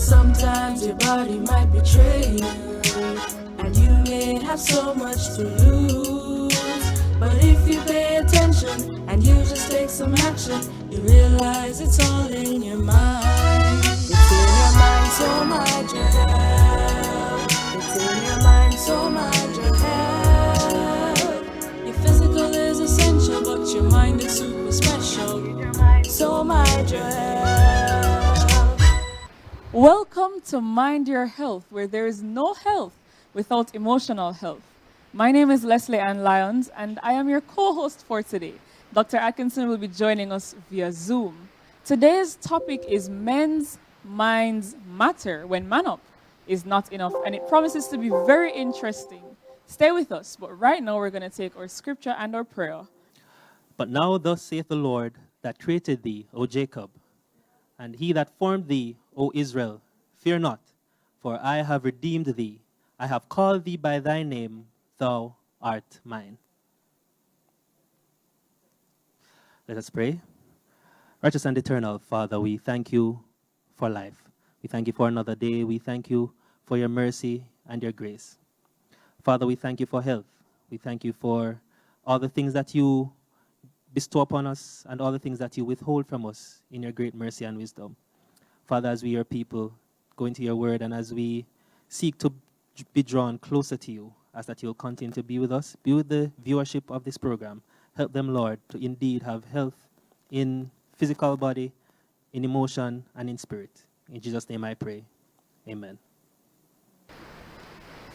Sometimes your body might betray you, and you may have so much to lose. But if you pay attention and you just take some action, you realize it's all in your mind. It's in your mind, so mind your health. It's in your mind, so mind your health. Your physical is essential, but your mind is super special. So mind your health. Welcome to Mind Your Health, where there is no health without emotional health. My name is Leslie Ann Lyons, and I am your co-host for today. Dr. Atkinson will be joining us via Zoom. Today's topic is Men's Minds Matter when man up is not enough, and it promises to be very interesting. Stay with us, but right now we're going to take our scripture and our prayer. But now thus saith the Lord that created thee, O Jacob, and he that formed thee, O Israel, fear not, for I have redeemed thee. I have called thee by thy name, thou art mine. Let us pray. Righteous and eternal Father, we thank you for life. We thank you for another day. We thank you for your mercy and your grace. Father, we thank you for health. We thank you for all the things that you bestow upon us and all the things that you withhold from us in your great mercy and wisdom. Father, as we, your people, go into your word and as we seek to be drawn closer to you, as that you'll continue to be with us, be with the viewership of this program. Help them, Lord, to indeed have health in physical body, in emotion, and in spirit. In Jesus' name I pray. Amen.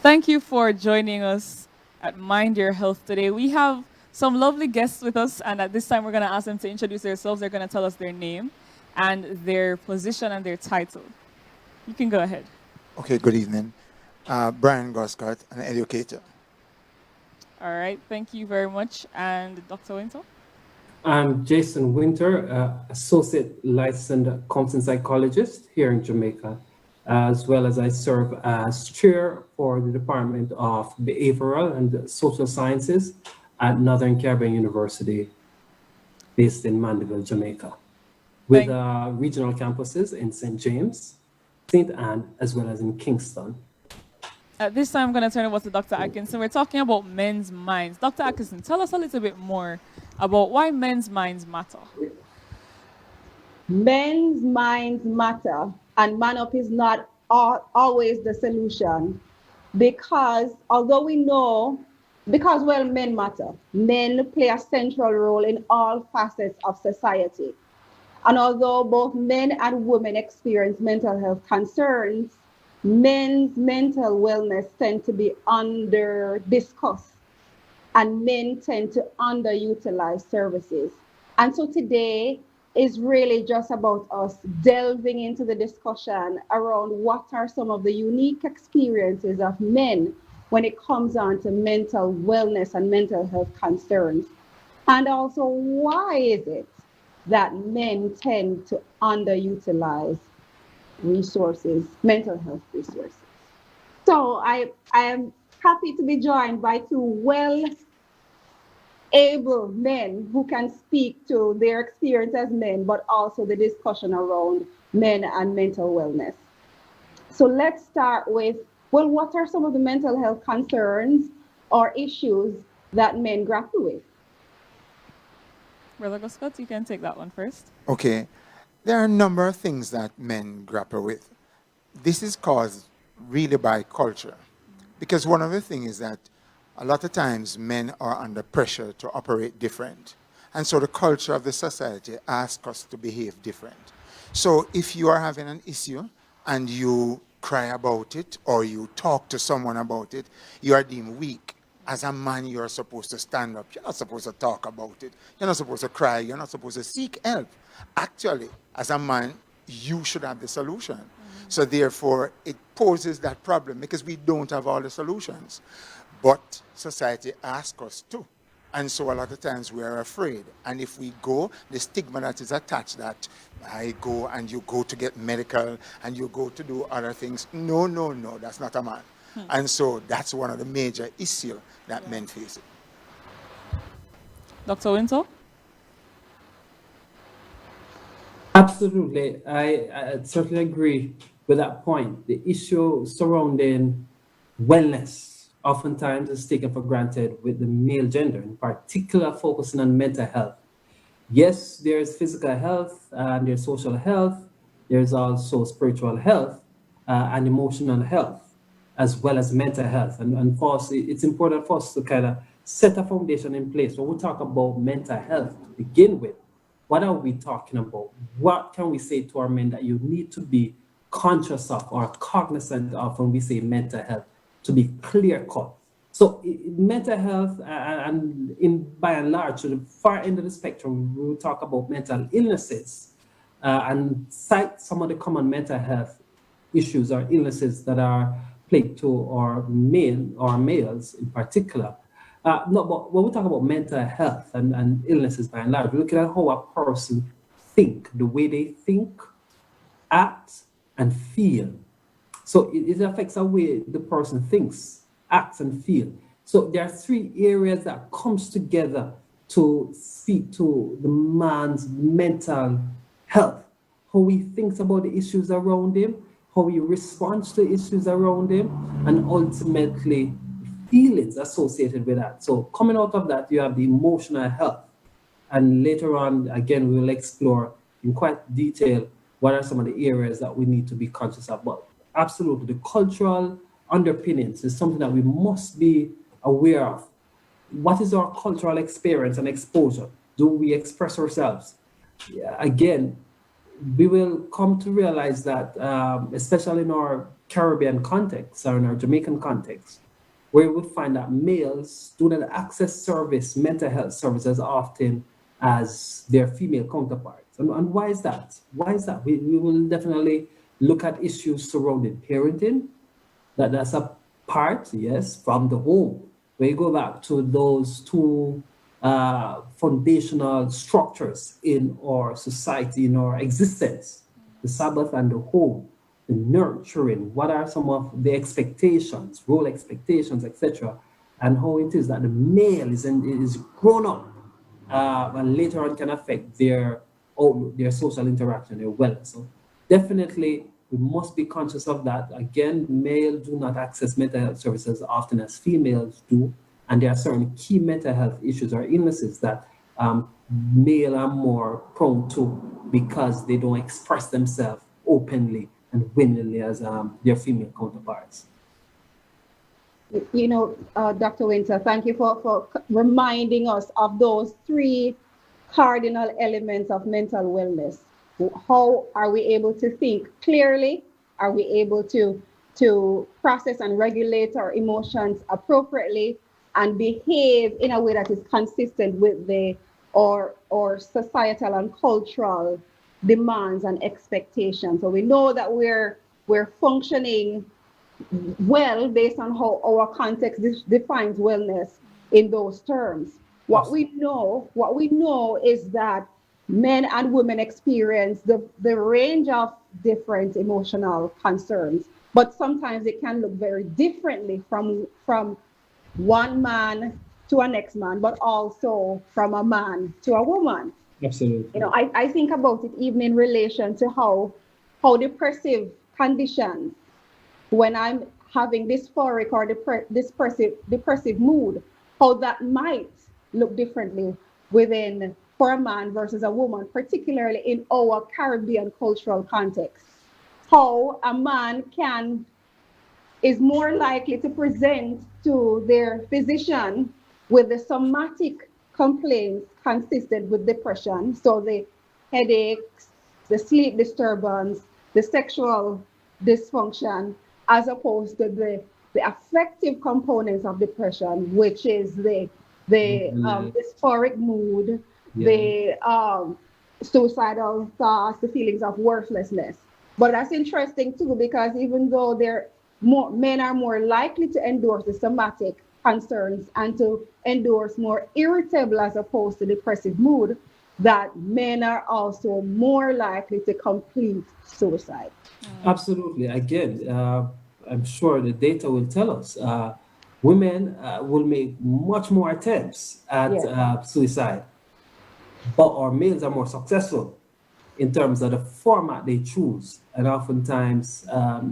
Thank you for joining us at Mind Your Health today. We have some lovely guests with us, and at this time we're going to ask them to introduce themselves. They're going to tell us their name and their position and their title. You can go ahead. Okay, good evening. Brian Goscott, an educator. All right, thank you very much. And Dr. Winter? I'm Jason Winter, Associate Licensed Counseling Psychologist here in Jamaica, as well as I serve as Chair for the Department of Behavioral and Social Sciences at Northern Caribbean University, based in Mandeville, Jamaica, with regional campuses in St. James, St. Anne, as well as in Kingston. At this time, I'm going to turn it over to Dr. Atkinson. We're talking about men's minds. Dr. Atkinson, tell us a little bit more about why men's minds matter. Men's minds matter, and man up is not always the solution, because although we know, men matter. Men play a central role in all facets of society. And although both men and women experience mental health concerns, men's mental wellness tend to be under-discussed, and men tend to underutilize services. And so today is really just about us delving into the discussion around what are some of the unique experiences of men when it comes on to mental wellness and mental health concerns. And also, why is it that men tend to underutilize resources, mental health resources? So I am happy to be joined by two well-able men who can speak to their experience as men, but also the discussion around men and mental wellness. So let's start with, well, what are some of the mental health concerns or issues that men grapple with? Brother Goscott, you can take that one first. Okay, there are a number of things that men grapple with. This is caused really by culture, because one of the things is that a lot of times men are under pressure to operate different. And so the culture of the society asks us to behave different. So if you are having an issue and you cry about it or you talk to someone about it, you are deemed weak. As a man, you're supposed to stand up. You're not supposed to talk about it. You're not supposed to cry. You're not supposed to seek help. Actually, as a man, you should have the solution. So therefore, it poses that problem because we don't have all the solutions. But society asks us to. And so a lot of times we are afraid. And if we go, the stigma that is attached, that I go and you go to get medical and you go to do other things. No, that's not a man. And so that's one of the major issues that men face. Dr. Winter? Absolutely. I certainly agree with that point. The issue surrounding wellness oftentimes is taken for granted with the male gender, in particular focusing on mental health. Yes, there's physical health and there's social health. There's also spiritual health and emotional health, as well as mental health. And for us, it's important for us to kind of set a foundation in place. When we talk about mental health to begin with, what are we talking about? What can we say to our men that you need to be conscious of or cognizant of when we say mental health, to be clear cut? So mental health, and by and large, to the far end of the spectrum, we will talk about mental illnesses and cite some of the common mental health issues or illnesses that are plagued to our men or males in particular. No, but when we talk about mental health and illnesses by and large, we're looking at how a person think, the way they think, act, and feel. So it affects the way the person thinks, acts, and feel. So there are three areas that comes together to speak to the man's mental health. How he thinks about the issues around him, how he responds to issues around him, and ultimately feelings associated with that. So coming out of that, you have the emotional health. And later on, again, we will explore in quite detail what are some of the areas that we need to be conscious of. But absolutely, the cultural underpinnings is something that we must be aware of. What is our cultural experience and exposure? Do we express ourselves? Yeah, again, we will come to realize that, especially in our Caribbean context or in our Jamaican context, where we would find that males do not access mental health services as often as their female counterparts. And why is that? Why is that? We will definitely look at issues surrounding parenting. That's a part, yes, from the home. Where you go back to those two foundational structures in our society, in our existence, the Sabbath and the home, the nurturing, what are some of the expectations, role expectations, etc., and how it is that the male is grown up and later on can affect their social interaction, their wellness. So definitely we must be conscious of that. Again, males do not access mental health services as often as females do. And there are certain key mental health issues or illnesses that male are more prone to because they don't express themselves openly and willingly as their female counterparts. You know, Dr. Winter, thank you for reminding us of those three cardinal elements of mental wellness. How are we able to think clearly? Are we able to process and regulate our emotions appropriately and behave in a way that is consistent with our societal and cultural demands and expectations? So we know that we're functioning well based on how our context defines wellness in those terms. What we know is that men and women experience the range of different emotional concerns, but sometimes it can look very differently from one man to a next man, but also from a man to a woman. Absolutely. You know, I think about it even in relation to how depressive conditions, when I'm having dysphoric or depressive mood, how that might look differently for a man versus a woman, particularly in our Caribbean cultural context. How a man is more likely to present to their physician with the somatic complaints consistent with depression. So the headaches, the sleep disturbance, the sexual dysfunction, as opposed to the affective components of depression, which is the dysphoric mood, the suicidal thoughts, the feelings of worthlessness. But that's interesting too, because even though men are more likely to endorse the somatic concerns and to endorse more irritable as opposed to depressive mood, that men are also more likely to complete suicide. Absolutely. Again, I'm sure the data will tell us women will make much more attempts at suicide, but our males are more successful in terms of the format they choose. And oftentimes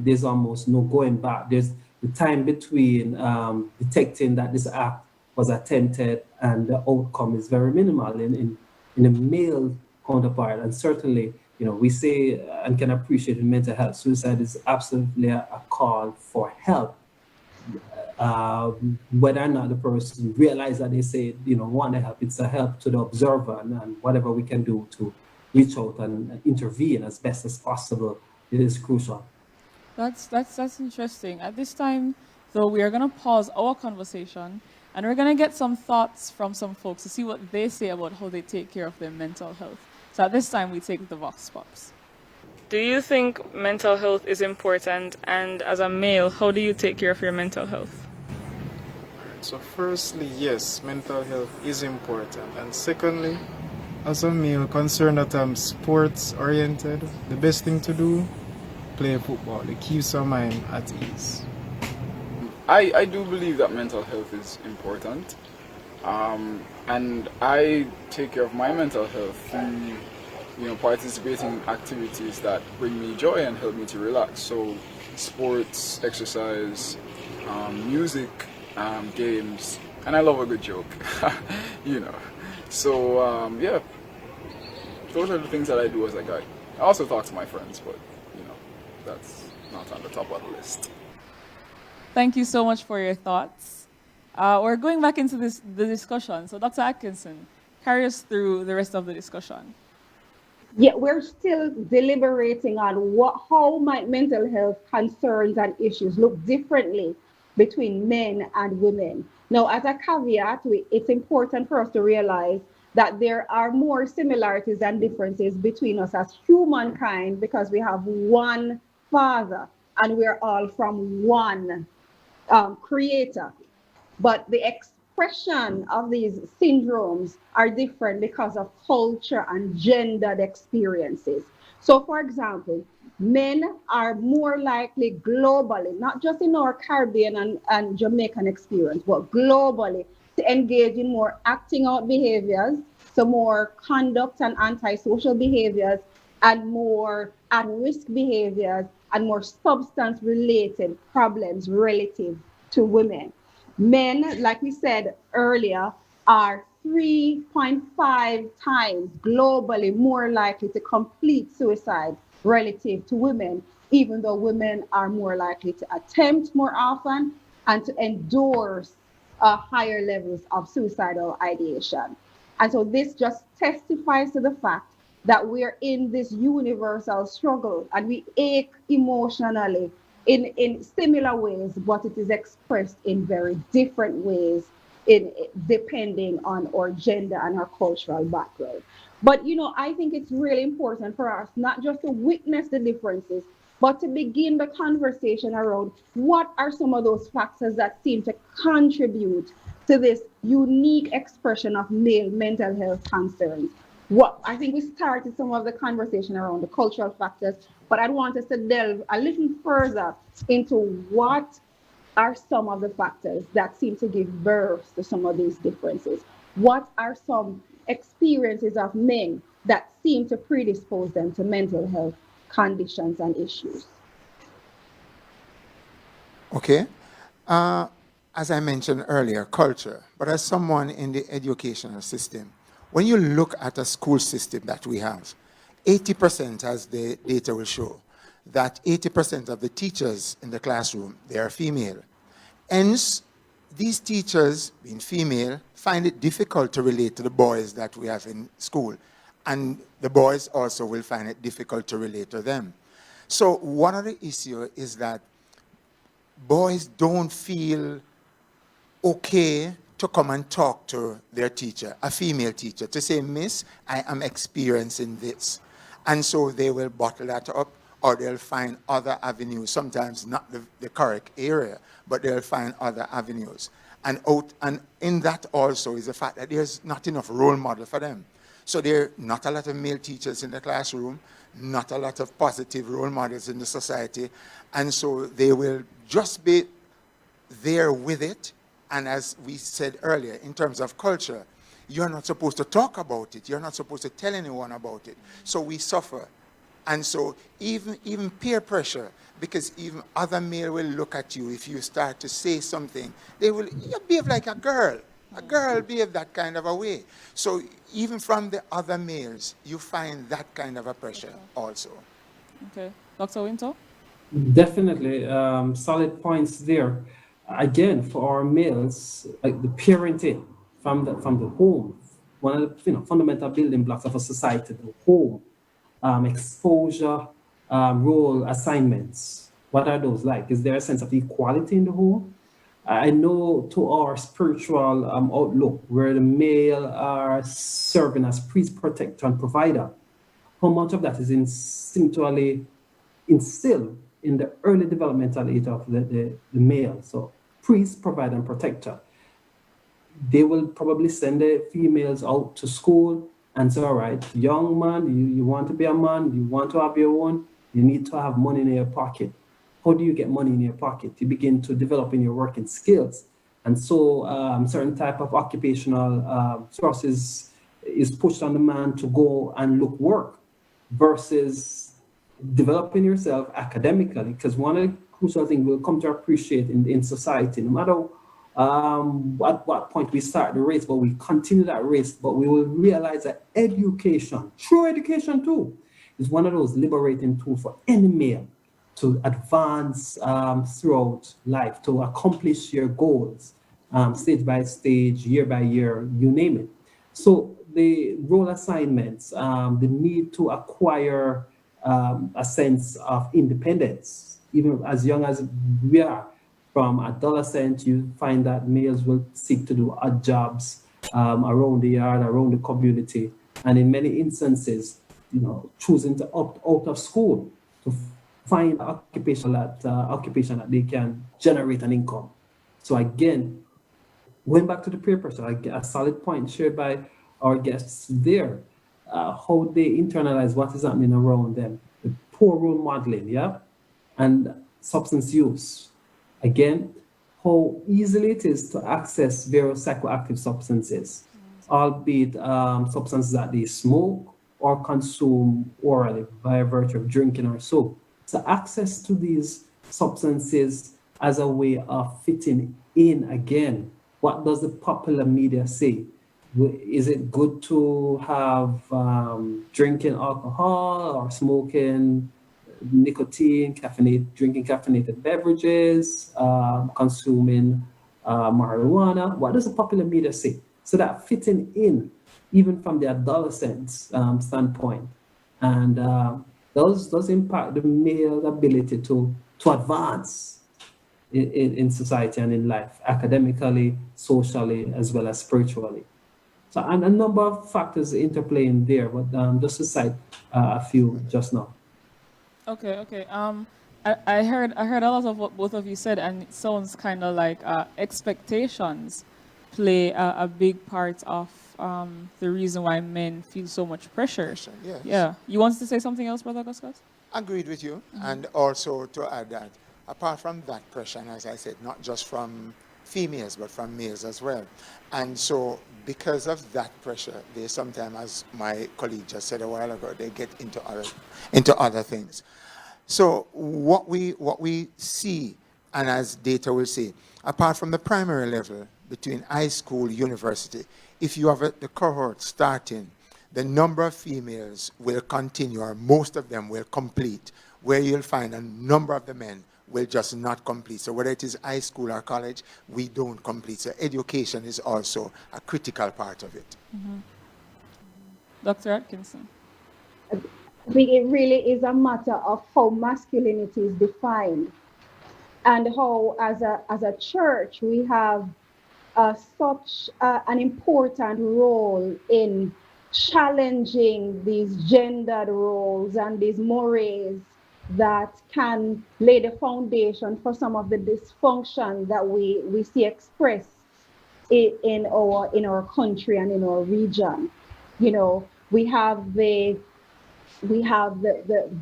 there's almost no going back. There's the time between detecting that this act was attempted and the outcome is very minimal in a male counterpart. And certainly, we say and can appreciate in mental health, suicide is absolutely a call for help. Whether or not the person realize that they say, want to help, it's a help to the observer, and whatever we can do to reach out and intervene as best as possible, it is crucial. That's interesting. At this time, though, we are going to pause our conversation and we're going to get some thoughts from some folks to see what they say about how they take care of their mental health. So at this time, we take the Vox Pops. Do you think mental health is important? And as a male, how do you take care of your mental health? So firstly, yes, mental health is important. And secondly, as a male concerned that I'm sports oriented, the best thing to do, play football. It keeps your mind at ease. I do believe that mental health is important. And I take care of my mental health through participating in activities that bring me joy and help me to relax. So sports, exercise, music, games, and I love a good joke, So yeah, those are the things that I do as a guy. I also talk to my friends, but that's not on the top of the list. Thank you so much for your thoughts. We're going back into the discussion. So Dr. Atkinson, carry us through the rest of the discussion. Yeah, we're still deliberating on how might mental health concerns and issues look differently between men and women. Now, as a caveat, it's important for us to realize that there are more similarities than differences between us as humankind because we have one Father and we're all from one Creator. But the expression of these syndromes are different because of culture and gendered experiences. So, for example, men are more likely globally, not just in our Caribbean and Jamaican experience, but globally, to engage in more acting out behaviors, so more conduct and antisocial behaviors, and more at-risk behaviors, and more substance-related problems relative to women. Men, like we said earlier, are 3.5 times globally more likely to complete suicide relative to women, even though women are more likely to attempt more often and to endorse higher levels of suicidal ideation. And so this just testifies to the fact that we're in this universal struggle and we ache emotionally in similar ways, but it is expressed in very different ways depending on our gender and our cultural background. But, I think it's really important for us not just to witness the differences, but to begin the conversation around what are some of those factors that seem to contribute to this unique expression of male mental health concerns. I think we started some of the conversation around the cultural factors, but I want us to delve a little further into what are some of the factors that seem to give birth to some of these differences. What are some experiences of men that seem to predispose them to mental health conditions and issues? Okay. As I mentioned earlier, culture, but as someone in the educational system, when you look at a school system that we have, 80%, as the data will show, that 80% of the teachers in the classroom, they are female. Hence, these teachers, being female, find it difficult to relate to the boys that we have in school. And the boys also will find it difficult to relate to them. So one of the issues is that boys don't feel okay to come and talk to their teacher, a female teacher, to say, Miss, I am experiencing this. And so they will bottle that up, or they'll find other avenues, sometimes not the correct area, but they'll find other avenues. And in that also is the fact that there's not enough role model for them. So there are not a lot of male teachers in the classroom, not a lot of positive role models in the society, and so they will just be there with it. And as we said earlier, in terms of culture, you're not supposed to talk about it. You're not supposed to tell anyone about it. So we suffer. And so even peer pressure, because even other male will look at you if you start to say something. You behave like a girl. A girl behave that kind of a way. So even from the other males, you find that kind of a pressure also. Okay. Dr. Winter? Definitely, solid points there. Again, for our males, like the parenting from the home, one of the fundamental building blocks of a society, the home, exposure, role assignments. What are those like? Is there a sense of equality in the home? I know to our spiritual outlook, where the male are serving as priest, protector, and provider, how much of that is instinctually instilled in the early developmental age of the male? So priest, provider, and protector. They will probably send the females out to school and say, all right, young man, you want to be a man, you want to have your own, you need to have money in your pocket. How do you get money in your pocket? You begin to develop in your working skills. And so certain type of occupational sources is pushed on the man to go and look work versus developing yourself academically. Because one of the crucial things we'll come to appreciate in society, no matter at what point we start the race, but we continue that race, but we will realize that education, true education too, is one of those liberating tools for any male to advance throughout life, to accomplish your goals, stage by stage, year by year, you name it. So the role assignments, the need to acquire a sense of independence, even as young as we are. From adolescent, you find that males will seek to do odd jobs around the yard, around the community, and in many instances, choosing to opt out of school to find occupation that they can generate an income. So again, going back to the peer pressure, a solid point shared by our guests there, how they internalize what is happening around them, the poor role modeling, and substance use. Again, how easily it is to access various psychoactive substances, albeit substances that they smoke or consume orally by virtue of drinking or so. So access to these substances as a way of fitting in again. What does the popular media say? Is it good to have drinking alcohol or smoking nicotine, drinking caffeinated beverages, consuming marijuana? What does the popular media say? So that fitting in, even from the adolescent standpoint, and does impact the male ability to advance in society and in life, academically, socially, as well as spiritually. So, and a number of factors interplay in there, but just to cite a few just now. Okay. I heard a lot of what both of you said, and it sounds kind of like expectations play a big part of the reason why men feel so much pressure. Yes. Yeah. You wanted to say something else, Brother Guskus? Agreed with you. And also to add that, apart from that pressure, and as I said, not just from females, but from males as well. And so because of that pressure, they sometimes, as my colleague just said a while ago, they get into other things. So what we see, and as data will say, apart from the primary level, between high school, university, if you have the cohort starting, the number of females will continue, or most of them will complete, where you'll find a number of the men will just not complete. So whether it is high school or college, we don't complete. So education is also a critical part of it. Dr. Atkinson. I think it really is a matter of how masculinity is defined, and how as a church we have such an important role in challenging these gendered roles and these mores that can lay the foundation for some of the dysfunction that we see expressed in our country and in our region. We have the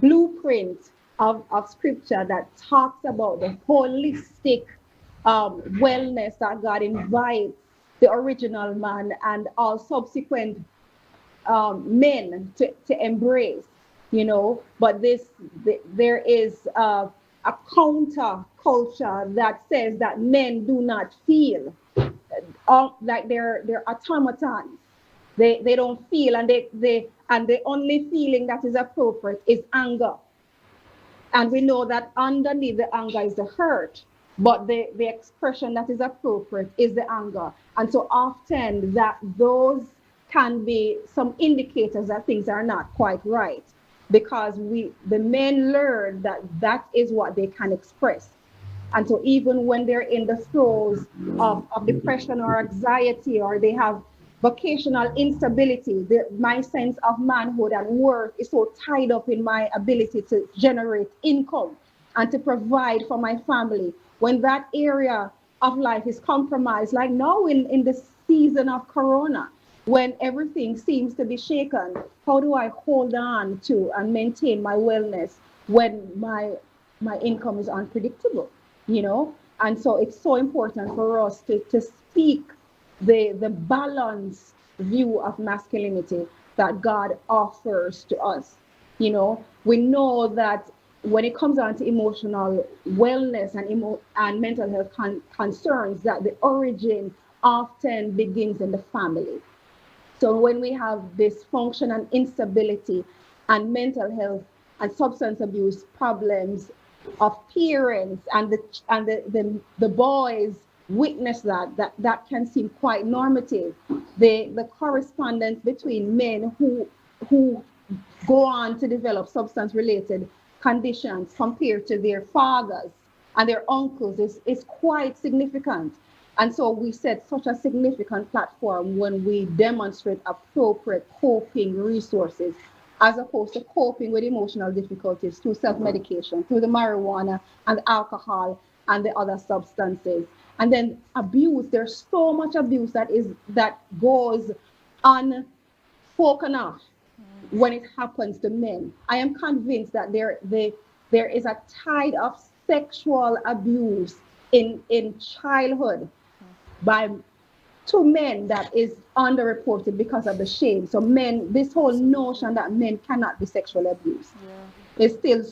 blueprint of scripture that talks about the holistic wellness that God invites the original man and all subsequent men to embrace, you know. But there is a counter culture that says that men do not feel, like they're automatons. They don't feel, and the only feeling that is appropriate is anger. And we know that underneath the anger is the hurt, but the expression that is appropriate is the anger. And so often that those can be some indicators that things are not quite right, because the men learn that that is what they can express. And so even when they're in the throes of depression or anxiety, or they have vocational instability, my sense of manhood and worth is so tied up in my ability to generate income and to provide for my family. When that area of life is compromised, like now in the season of Corona, when everything seems to be shaken, how do I hold on to and maintain my wellness when my income is unpredictable, you know? And so it's so important for us to speak the balanced view of masculinity that God offers to us. You know, we know that when it comes down to emotional wellness and mental health concerns, that the origin often begins in the family. So when we have dysfunction and instability and mental health and substance abuse problems of parents, and the boys witness that can seem quite normative. The correspondence between men who go on to develop substance related conditions compared to their fathers and their uncles is quite significant. And so we set such a significant platform when we demonstrate appropriate coping resources, as opposed to coping with emotional difficulties through self-medication, through the marijuana and alcohol and the other substances. And then abuse, there's so much abuse that goes unspoken of when it happens to men. I am convinced that there is a tide of sexual abuse in childhood by to men that is underreported because of the shame. So men, this whole notion that men cannot be sexually abused is still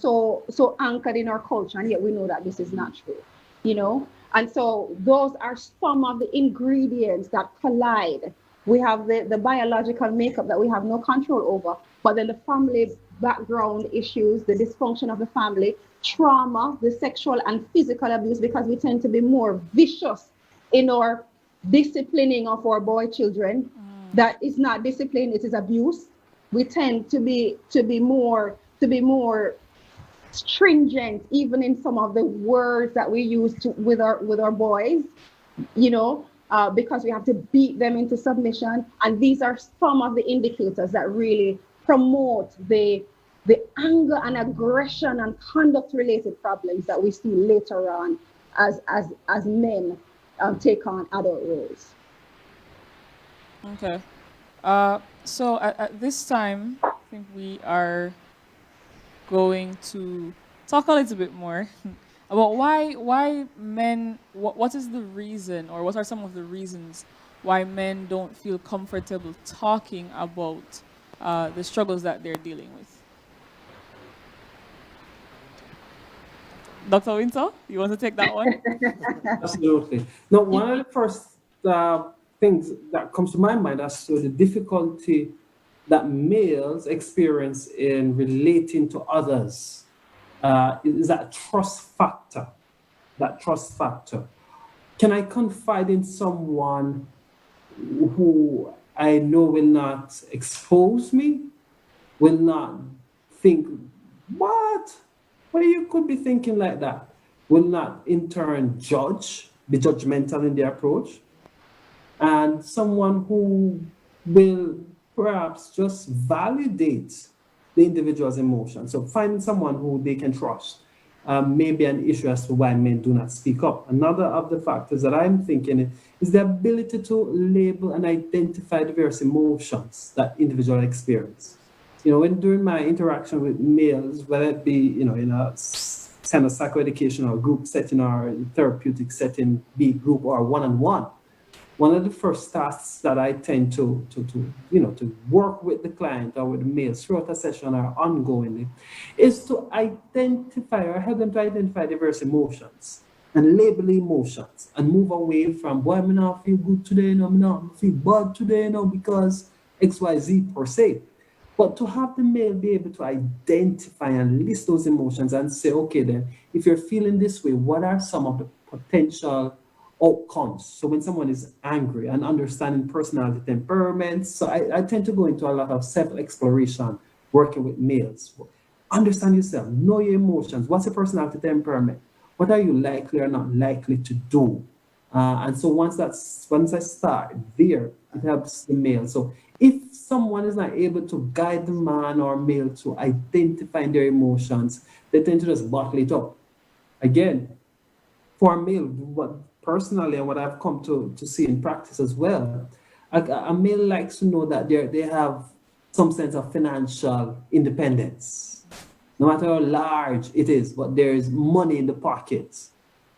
so anchored in our culture, and yet we know that this is not true, you know. And so those are some of the ingredients that collide. We have the biological makeup that we have no control over, but then the family background issues, the dysfunction of the family, trauma, the sexual and physical abuse, because we tend to be more vicious in our disciplining of our boy children. That is not discipline, it is abuse. We tend to be more stringent, even in some of the words that we use with our boys, you know, because we have to beat them into submission. And these are some of the indicators that really promote the anger and aggression and conduct related problems that we see later on as men take on adult roles. Okay. So at this time, I think we are going to talk a little bit more about why men, what is the reason, or what are some of the reasons why men don't feel comfortable talking about the struggles that they're dealing with. Dr. Winter, you want to take that one? Absolutely. No, one of the first things that comes to my mind as to the difficulty that males experience in relating to others is that trust factor. That trust factor. Can I confide in someone who I know will not expose me, will not think, what? Well, you could be thinking like that, will not in turn be judgmental in their approach, and someone who will perhaps just validate the individual's emotions. So finding someone who they can trust may be an issue as to why men do not speak up. Another of the factors that I'm thinking is the ability to label and identify the various emotions that individuals experience. You know, during my interaction with males, whether it be, you know, in a kind of psychoeducational group setting or therapeutic setting, be it group or one-on-one, one of the first tasks that I tend to work with the client or with the male throughout a session or ongoingly is to identify or help them to identify diverse emotions and label emotions and move away from, boy, I'm not feel good today, no, I'm not feel bad today, no, because XYZ per se. But to have the male be able to identify and list those emotions and say, okay, then, if you're feeling this way, what are some of the potential outcomes? So when someone is angry and understanding personality temperaments, so I tend to go into a lot of self-exploration working with males. Understand yourself, know your emotions. What's your personality temperament? What are you likely or not likely to do? And so once I start there, it helps the male. So if someone is not able to guide the man or male to identify their emotions, they tend to just bottle it up. Again, for a male, what personally and what I've come to see in practice as well, a male likes to know that they have some sense of financial independence. No matter how large it is, but there is money in the pocket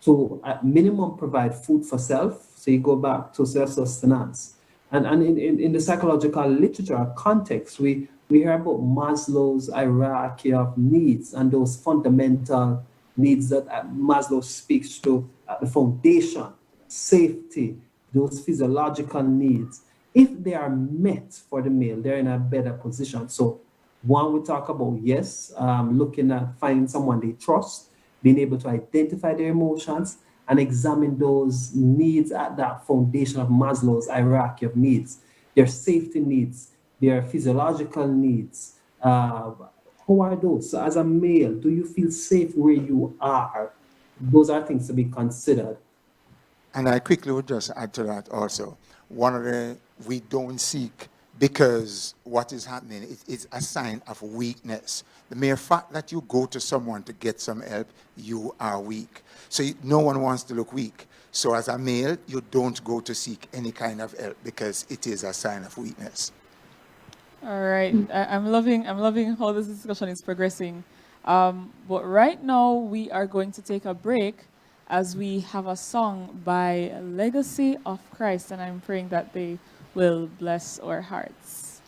to at minimum provide food for self. So you go back to self-sustenance. And in the psychological literature context, we hear about Maslow's hierarchy of needs and those fundamental needs that Maslow speaks to at the foundation, safety, those physiological needs. If they are met for the male, they're in a better position. So one, we talk about, yes, looking at finding someone they trust, being able to identify their emotions and examine those needs at that foundation of Maslow's hierarchy of needs, their safety needs, their physiological needs. How are those? So as a male, do you feel safe where you are? Those are things to be considered. And I quickly would just add to that also. One of the, we don't seek because what is happening is a sign of weakness. The mere fact that you go to someone to get some help, you are weak. So no one wants to look weak. So as a male, you don't go to seek any kind of help because it is a sign of weakness. All right, I'm loving how this discussion is progressing. But right now we are going to take a break as we have a song by Legacy of Christ, and I'm praying that they will bless our hearts.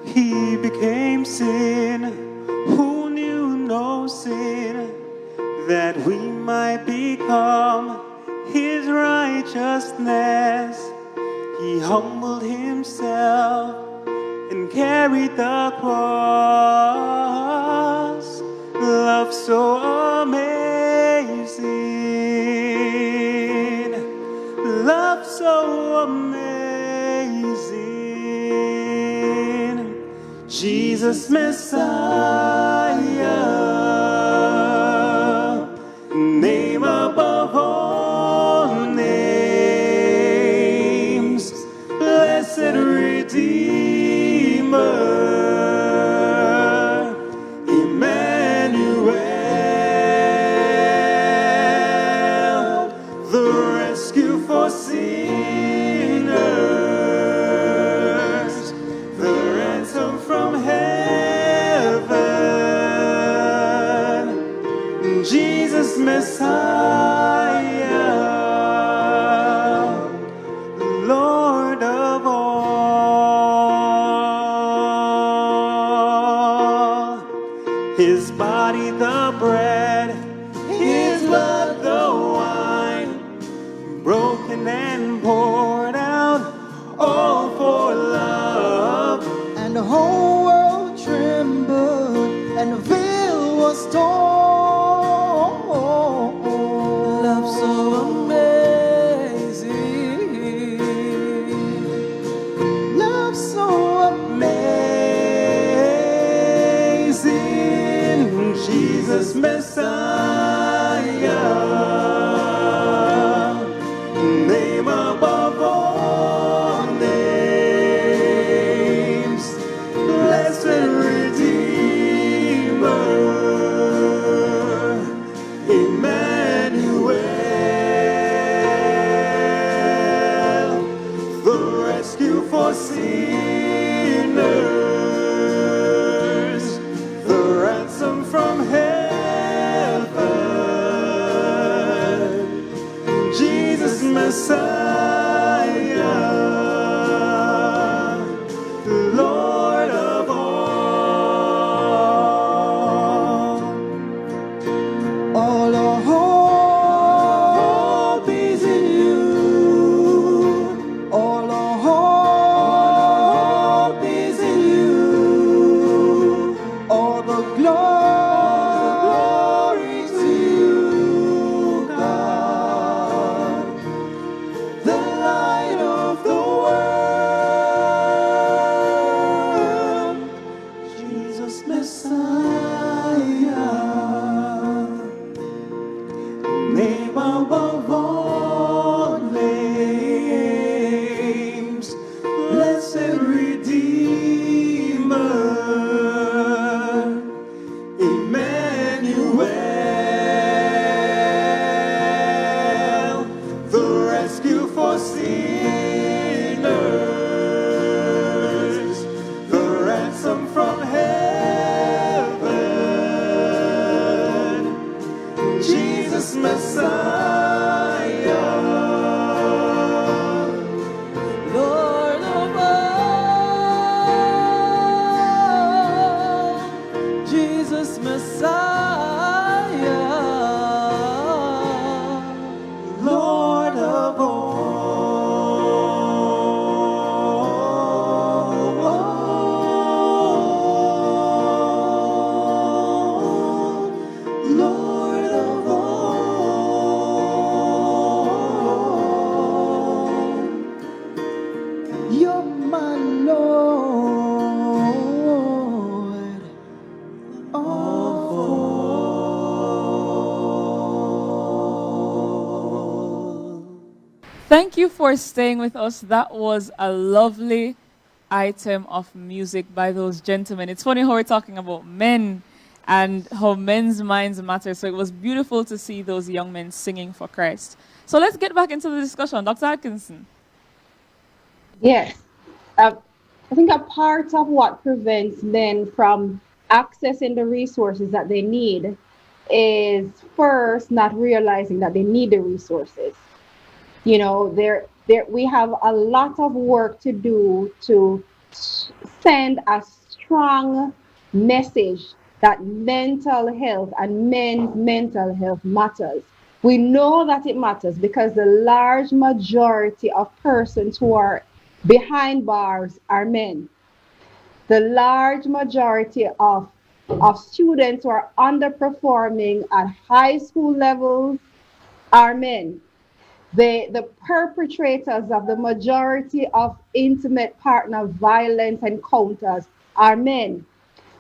He became sin, who knew no sin, that we might become his righteousness. He humbled himself and carried the cross. Love so amazing, love so amazing. Jesus Messiah, name above all names, blessed Redeemer, Emmanuel, the rescue for sinners, the ransom from heaven, Jesus Messiah, Lord of all. His body the bread, his blood the wine, broken and poured out, all for love. And the whole world trembled, and the veil was torn. Love so amazing, love so Amazing, Jesus Messiah, name above all names, blessed Redeemer, Messiah, Lord of All our hope is in you. All our hope is in you. All the glory to you, God, the light of the world, Jesus Messiah. Name above all names, blessed Redeemer, Emmanuel, the rescue for sinners, the ransom from heaven, Jesus Messiah, Lord of all, Jesus Messiah, Lord of all, Lord of all. you're my Lord of all. Thank you for staying with us. That was a lovely item of music by those gentlemen. It's funny how we're talking about men and how men's minds matter. So it was beautiful to see those young men singing for Christ. So let's get back into the discussion. Dr. Atkinson. Yes. I think a part of what prevents men from accessing the resources that they need is first not realizing that they need the resources. You know, we have a lot of work to do to send a strong message that mental health and men's mental health matters. We know that it matters because the large majority of persons who are behind bars are men. The large majority of students who are underperforming at high school levels are men. The perpetrators of the majority of intimate partner violence encounters are men.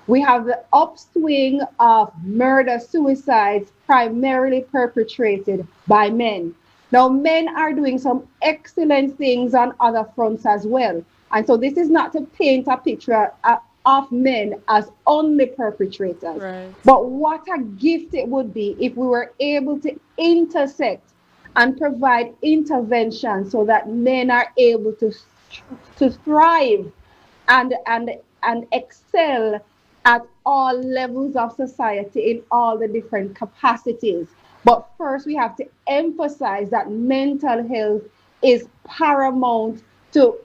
We have the upswing of murder suicides primarily perpetrated by men. Now, men are doing some excellent things on other fronts as well. And so this is not to paint a picture of men as only perpetrators. Right. But what a gift it would be if we were able to intersect and provide intervention so that men are able to thrive and excel at all levels of society in all the different capacities. But first, we have to emphasize that mental health is paramount to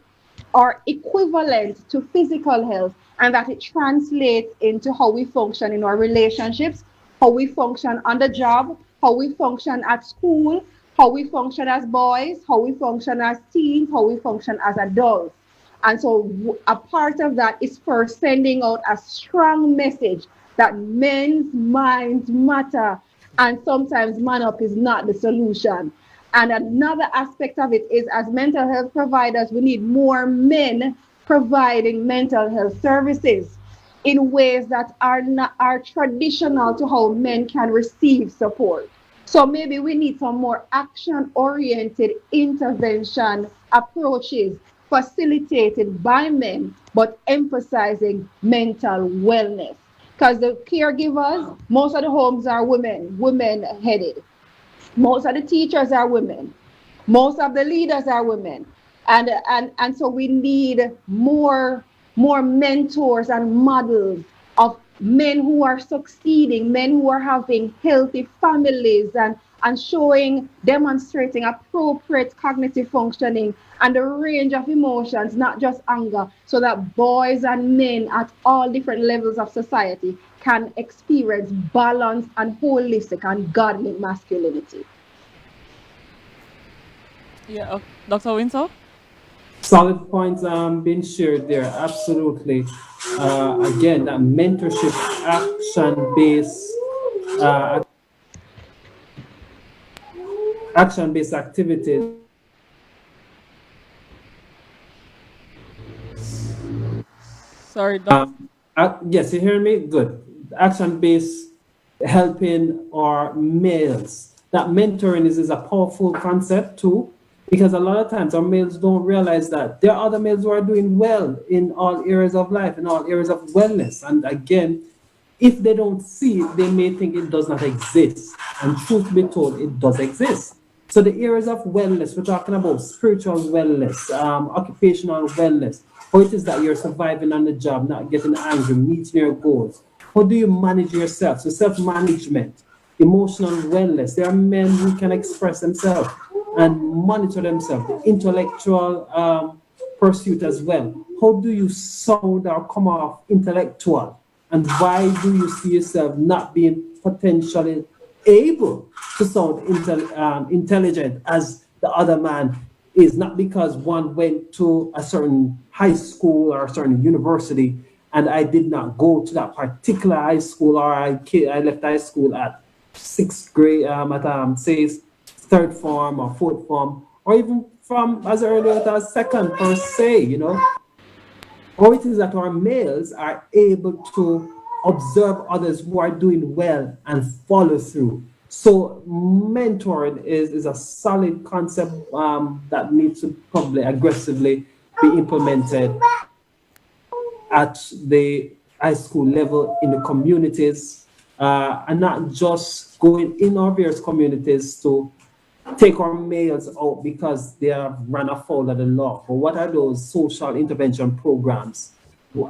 or equivalent to physical health, and that it translates into how we function in our relationships, how we function on the job, how we function at school, how we function as boys, how we function as teens, how we function as adults. And so a part of that is first sending out a strong message that men's minds matter, and sometimes man up is not the solution. And another aspect of it is, as mental health providers, we need more men providing mental health services in ways that are traditional to how men can receive support. So maybe we need some more action-oriented intervention approaches facilitated by men, but emphasizing mental wellness. Because the caregivers, most of the homes are women-headed. Most of the teachers are women. Most of the leaders are women. And so we need more mentors and models of men who are succeeding, men who are having healthy families and and demonstrating appropriate cognitive functioning and the range of emotions, not just anger, so that boys and men at all different levels of society can experience balanced and holistic and godly masculinity. Yeah, Dr. Winter? Solid points being shared there, absolutely. Again, that mentorship, action-based activities. Sorry, Dr. Yes, you hear me? Good. Action-based helping our males. That mentoring is a powerful concept too, because a lot of times our males don't realize that there are other males who are doing well in all areas of life, in all areas of wellness. And again, if they don't see it, they may think it does not exist. And truth be told, it does exist. So the areas of wellness, we're talking about spiritual wellness, occupational wellness, how it is that you're surviving on the job, not getting angry, meeting your goals. How do you manage yourself? So self-management, emotional wellness. There are men who can express themselves and monitor themselves, the intellectual pursuit as well. How do you sound or come off intellectual? And why do you see yourself not being potentially able to sound intelligent as the other man is? Not because one went to a certain high school or a certain university and I did not go to that particular high school, or I left high school at sixth grade, say third form or fourth form, or even from as early as second per se, you know. How it is that our males are able to observe others who are doing well and follow through. So mentoring is a solid concept that needs to probably aggressively be implemented at the high school level in the communities, and not just going in our various communities to take our males out because they have run afoul of the law. But what are those social intervention programs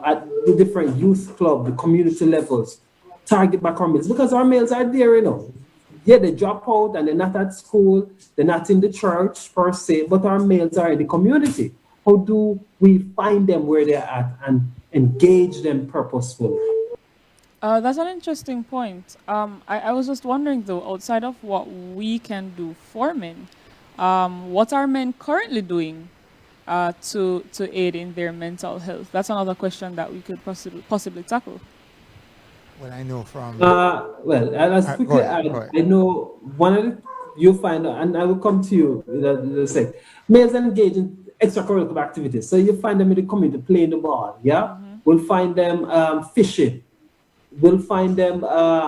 at the different youth club, the community levels, target back our males? Because our males are there, you know. Yeah, they drop out and they're not at school, they're not in the church per se, but our males are in the community. How do we find them where they're at and engage them purposefully? That's an interesting point. I was just wondering though, outside of what we can do for men, what are men currently doing to aid in their mental health? That's another question that we could possibly tackle. Well, I know from. Well, I'll quickly add. I know one of the, you find, and I will come to you in a sec. Males engage in extracurricular activities. So you find them in the community playing the ball. Yeah, we'll find them fishing. We'll find them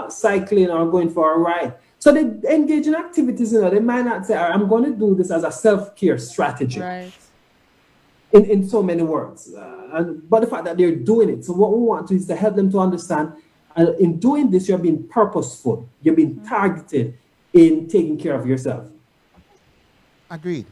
cycling or going for a ride. So they engage in activities. You know, they might not say, "I'm going to do this as a self-care strategy." Right. In so many words, but the fact that they're doing it. So what we want to is to help them to understand. In doing this, you're being purposeful. You're being targeted in taking care of yourself. Agreed.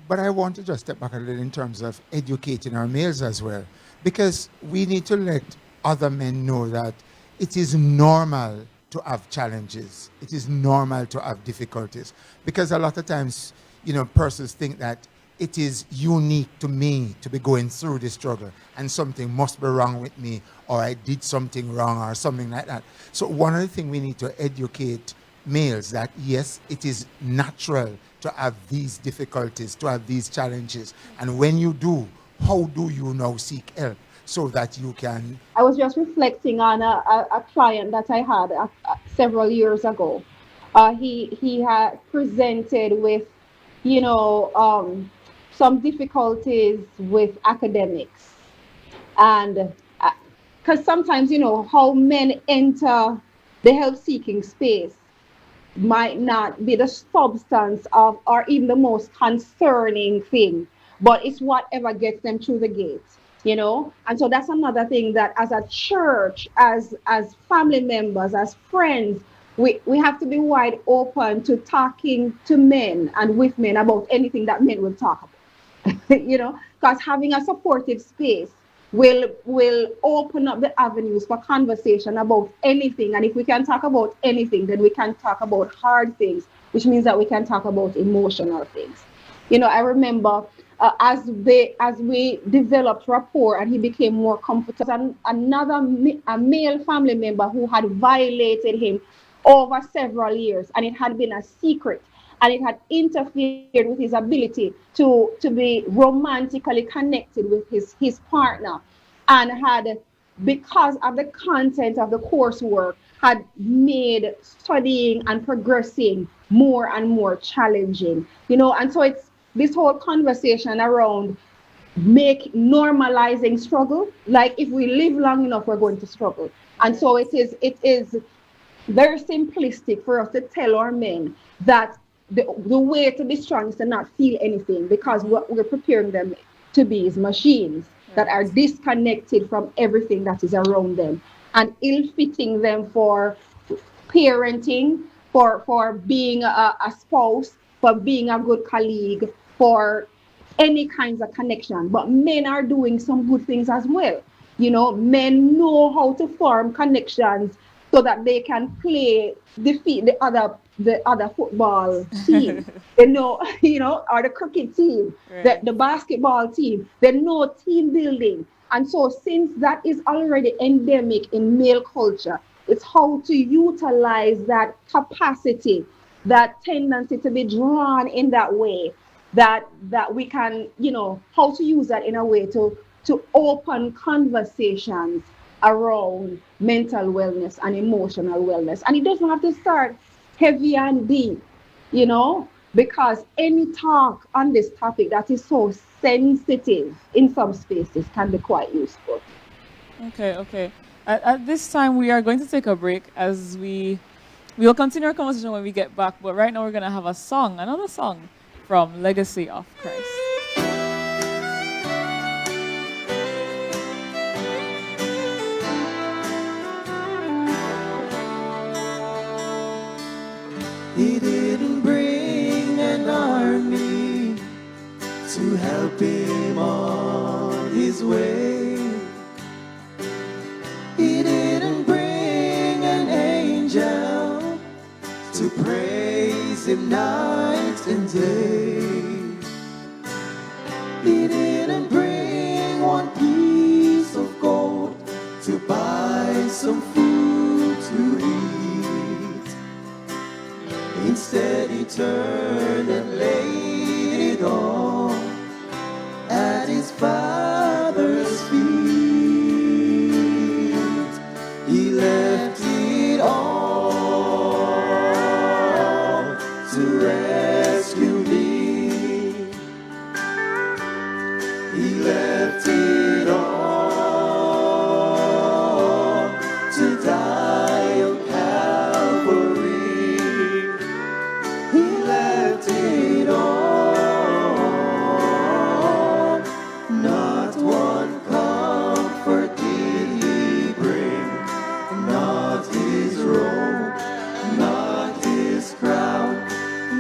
But I want to just step back a little in terms of educating our males as well, because we need to let other men know that it is normal to have challenges. It is normal to have difficulties, because a lot of times, you know, persons think that it is unique to me to be going through this struggle and something must be wrong with me, or I did something wrong or something like that. So one of the things we need to educate males that yes, it is natural to have these difficulties, to have these challenges. And when you do, how do you now seek help so that you can? I was just reflecting on a client that I had several years ago. He had presented with, you know, some difficulties with academics. And because sometimes, you know, how men enter the help-seeking space might not be the substance of, or even the most concerning thing, but it's whatever gets them through the gate, you know? And so that's another thing that as a church, as family members, as friends, we have to be wide open to talking to men and with men about anything that men will talk about. You know, because having a supportive space will open up the avenues for conversation about anything. And if we can talk about anything, then we can talk about hard things which means that we can talk about emotional things. I remember as we developed rapport and he became more comfortable, a male family member who had violated him over several years, and it had been a secret, and it had interfered with his ability to be romantically connected with his partner, and had, because of the content of the coursework, had made studying and progressing more and more challenging. And so it's this whole conversation around make normalizing struggle. Like, if we live long enough, we're going to struggle. And so it is very simplistic for us to tell our men that the way to be strong is to not feel anything, because what we're preparing them to be is machines that are disconnected from everything that is around them, and ill-fitting them for parenting, for being a spouse, for being a good colleague, for any kinds of connection. But men are doing some good things as well. Men know how to form connections so that they can defeat the other football team. They know, or the cricket team, the basketball team. They know team building. And so, since that is already endemic in male culture, it's how to utilize that capacity, that tendency to be drawn in that way, that we can, how to use that in a way to open conversations around mental wellness and emotional wellness. And it doesn't have to start heavy and deep, because any talk on this topic that is so sensitive in some spaces can be quite useful. Okay. At this time, we are going to take a break, as we will continue our conversation when we get back. But right now, we're going to have another song from Legacy of Christ. He didn't bring an army to help him on his way. He didn't bring an angel to praise him night and day. He didn't bring one piece of gold to buy some food to eat. Instead he turned and laid it all at his Father's feet. He left it all to rescue me. He left it all to die on Calvary. He left it all. Not one comfort did he bring. Not his robe, not his crown,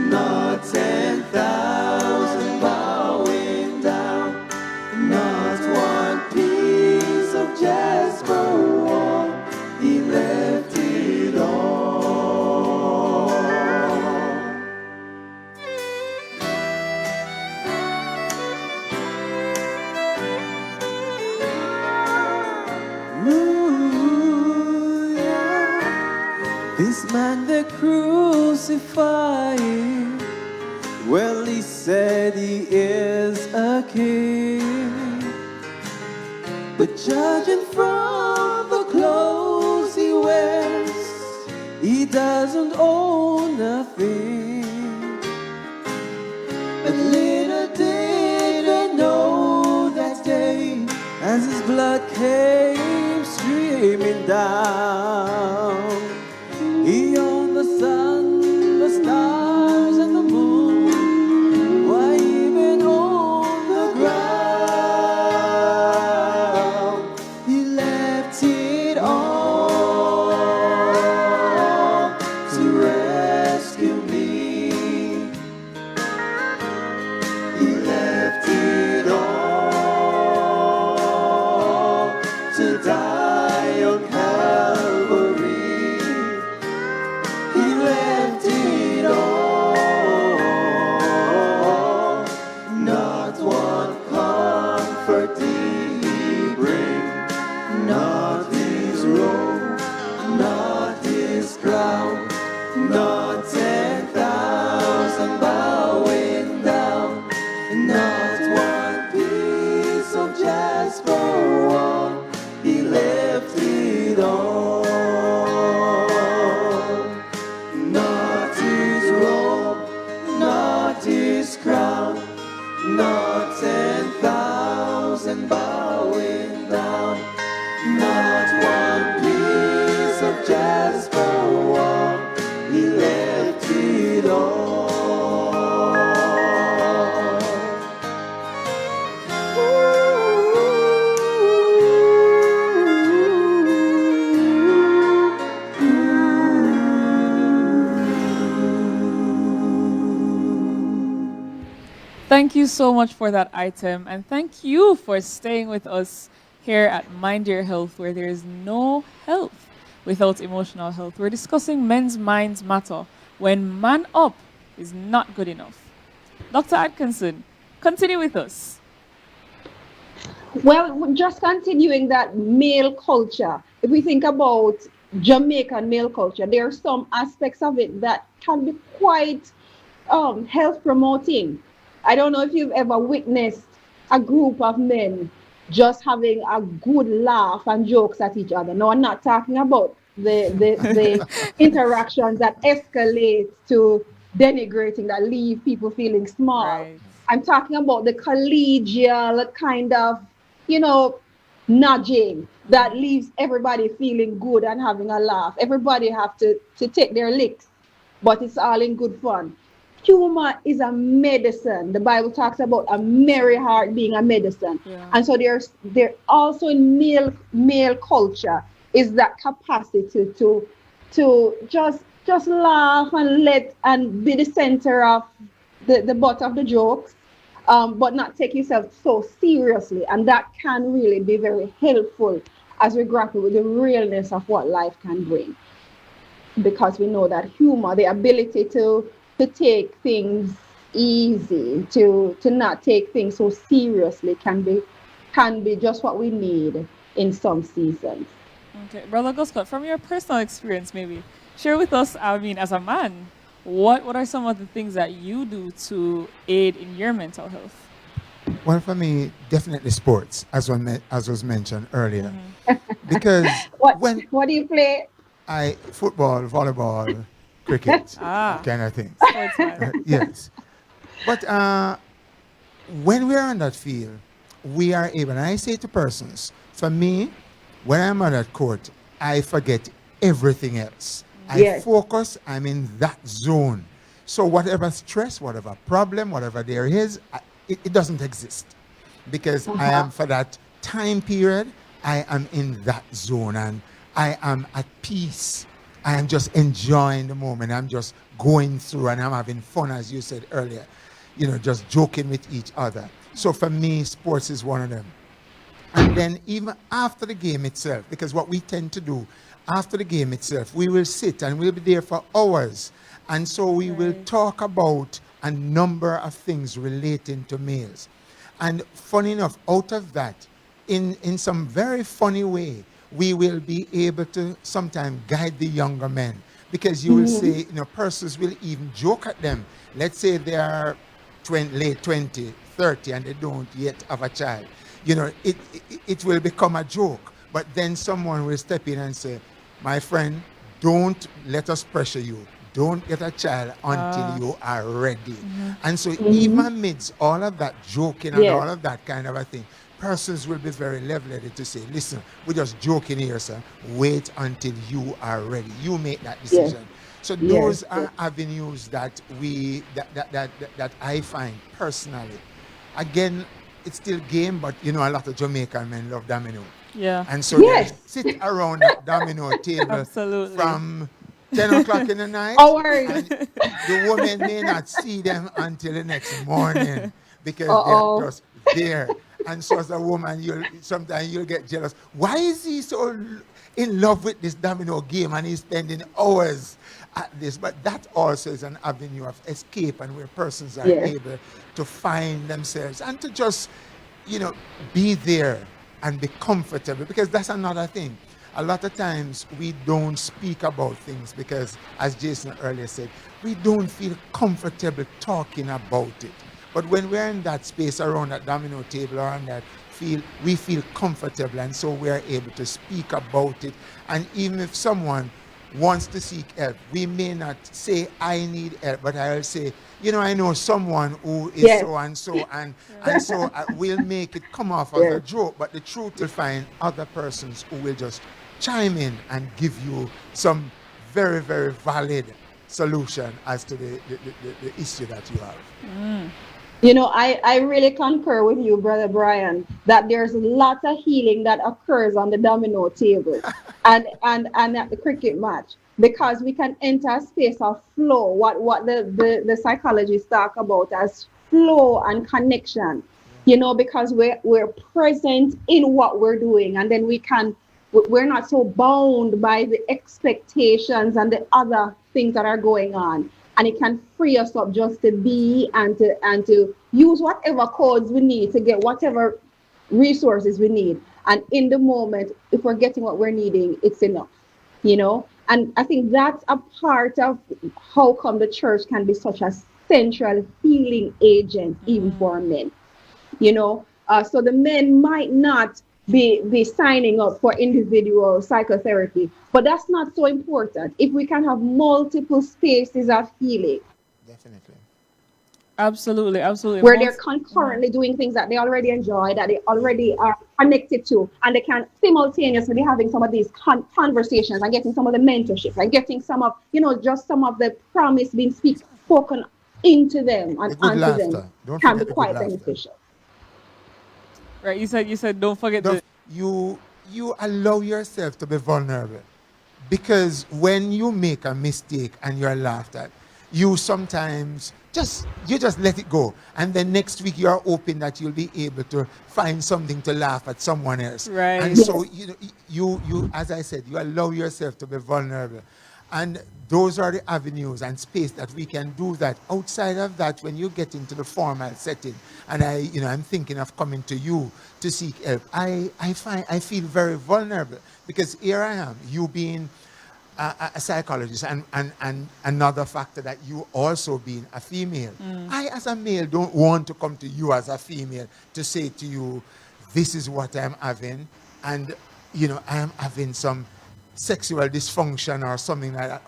not 10,000 bowing down. Not one piece of jasper wall. He left it all. Ooh, yeah. This man they crucified, well, he said he is a king. But judging from the clothes he wears, he doesn't own nothing. But little did I know that day, as his blood came streaming down, he owned the sun, the stars, and the moon. Why, even on the ground, he left it all to rescue me. He left it all to die on Calvary. not 10,000 bowing down, not one piece of jasper wall. He left it all. Thank you so much for that item, and thank you for staying with us here at Mind Your Health, where there is no health without emotional health. We're discussing men's minds matter when man up is not good enough. Dr. Atkinson, continue with us. Well, just continuing that male culture, if we think about Jamaican male culture, there are some aspects of it that can be quite health promoting. I don't know if you've ever witnessed a group of men just having a good laugh and jokes at each other. No, I'm not talking about the interactions that escalate to denigrating, that leave people feeling small. Right. I'm talking about the collegial kind of, nudging that leaves everybody feeling good and having a laugh. Everybody have to take their licks, but it's all in good fun. Humor is a medicine. The Bible talks about a merry heart being a medicine. Yeah. And so there also in male culture is that capacity to just laugh and be the center of the butt of the jokes, but not take yourself so seriously. And that can really be very helpful as we grapple with the realness of what life can bring. Because we know that humor, the ability to take things easy, to not take things so seriously can be just what we need in some seasons. Okay, Brother Guscott, from your personal experience, maybe share with us, as a man, what are some of the things that you do to aid in your mental health? Well, for me, definitely sports, as was mentioned earlier. Because What do you play? football, volleyball, cricket, kind of thing. Sportsman. Yes. But when we are on that field, we are able, and I say to persons, for me, when I'm on that court, I forget everything else. I focus, I'm in that zone. So whatever stress, whatever problem, whatever there is, it doesn't exist. Because I am, for that time period, I am in that zone and I am at peace. I am just enjoying the moment. I'm just going through and I'm having fun, as you said earlier, just joking with each other. So for me, sports is one of them. And then even after the game itself, because what we tend to do after the game itself, we will sit and we'll be there for hours. And so we will talk about a number of things relating to males. And funny enough, out of that, in some very funny way, we will be able to sometimes guide the younger men. Because you will say, persons will even joke at them. Let's say they are late 20, 30, and they don't yet have a child. It will become a joke. But then someone will step in and say, my friend, don't let us pressure you. Don't get a child until you are ready. And so even amidst all of that joking and all of that kind of a thing, persons will be very level-headed to say, listen, we're just joking here, sir. Wait until you are ready. You make that decision. So those are avenues that that I find personally. Again, it's still game, but a lot of Jamaican men love domino. Yeah. And so they sit around that domino table from 10 o'clock in the night. And the woman may not see them until the next morning because they're just there. And so as a woman, sometimes you'll get jealous. Why is he so in love with this domino game and he's spending hours at this? But that also is an avenue of escape and where persons are able to find themselves and to just, be there and be comfortable, because that's another thing. A lot of times we don't speak about things because, as Jason earlier said, we don't feel comfortable talking about it. But when we're in that space around that domino table or on that field, we feel comfortable, and so we are able to speak about it. And even if someone wants to seek help, we may not say, I need help, but I'll say, I know someone who is Yes. so and so, and so we'll make it come off as a Yes. joke, but the truth, you'll find other persons who will just chime in and give you some very, very valid solution as to the issue that you have. I really concur with you, Brother Brian, that there's lots of healing that occurs on the domino table and at the cricket match because we can enter a space of flow, what the psychologists talk about as flow and connection, because we're present in what we're doing, and then we're not so bound by the expectations and the other things that are going on, and it can free us up just to be and to use whatever codes we need to get whatever resources we need, and in the moment, if we're getting what we're needing, it's enough. And I think that's a part of how come the church can be such a central healing agent even for men. So the men might not be signing up for individual psychotherapy, but that's not so important if we can have multiple spaces of healing Definitely. Absolutely, absolutely. where they're concurrently doing things that they already enjoy, that they already are connected to, and they can simultaneously be having some of these conversations and getting some of the mentorship and getting some of, just some of the promise being spoken into them and The good onto them laughter. Don't can be forget the good quite laughter. beneficial. Right, you said don't forget Don't- you allow yourself to be vulnerable, because when you make a mistake and you're laughed at, you sometimes you just let it go, and then next week you're hoping that you'll be able to find something to laugh at someone else. Right. And so you as I said, you allow yourself to be vulnerable, and those are the avenues and space that we can do that. Outside of that, when you get into the formal setting, and I'm thinking of coming to you to seek help, I feel very vulnerable, because here I am, you being a psychologist, and another factor that you also being a female. I, as a male, don't want to come to you as a female to say to you, this is what I'm having, and I am having some sexual dysfunction or something like that.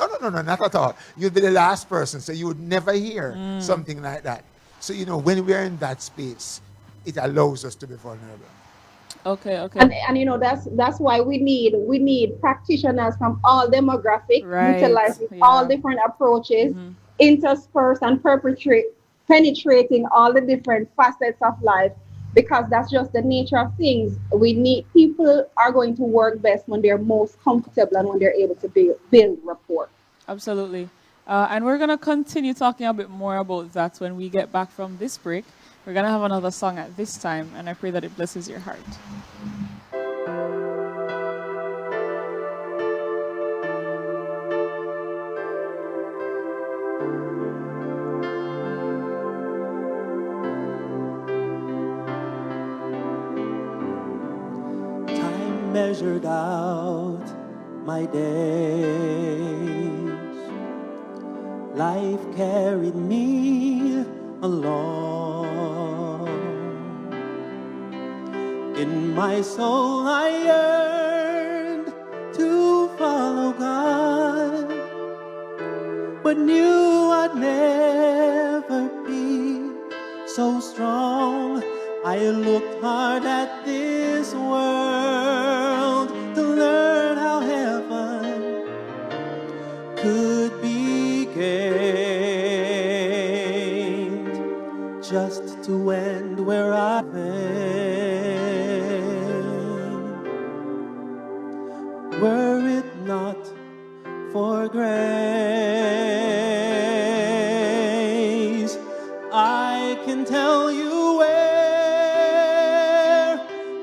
Oh, no, not at all. You'd be the last person, so you would never hear something like that. So when we're in that space, it allows us to be vulnerable. Okay. And that's why we need practitioners from all demographics, Right. utilizing Yeah. all different approaches, interspersed and penetrating all the different facets of life, because that's just the nature of things. People are going to work best when they're most comfortable and when they're able to build rapport. Absolutely. And we're going to continue talking a bit more about that when we get back from this break. We're going to have another song at this time, and I pray that it blesses your heart. Time measured out my days. Life carried me along. In my soul I yearned to follow God, but knew I'd never be so strong. I looked hard at this world to learn how heaven could be gained, just to end where I failed. Were it not for grace, I can tell you where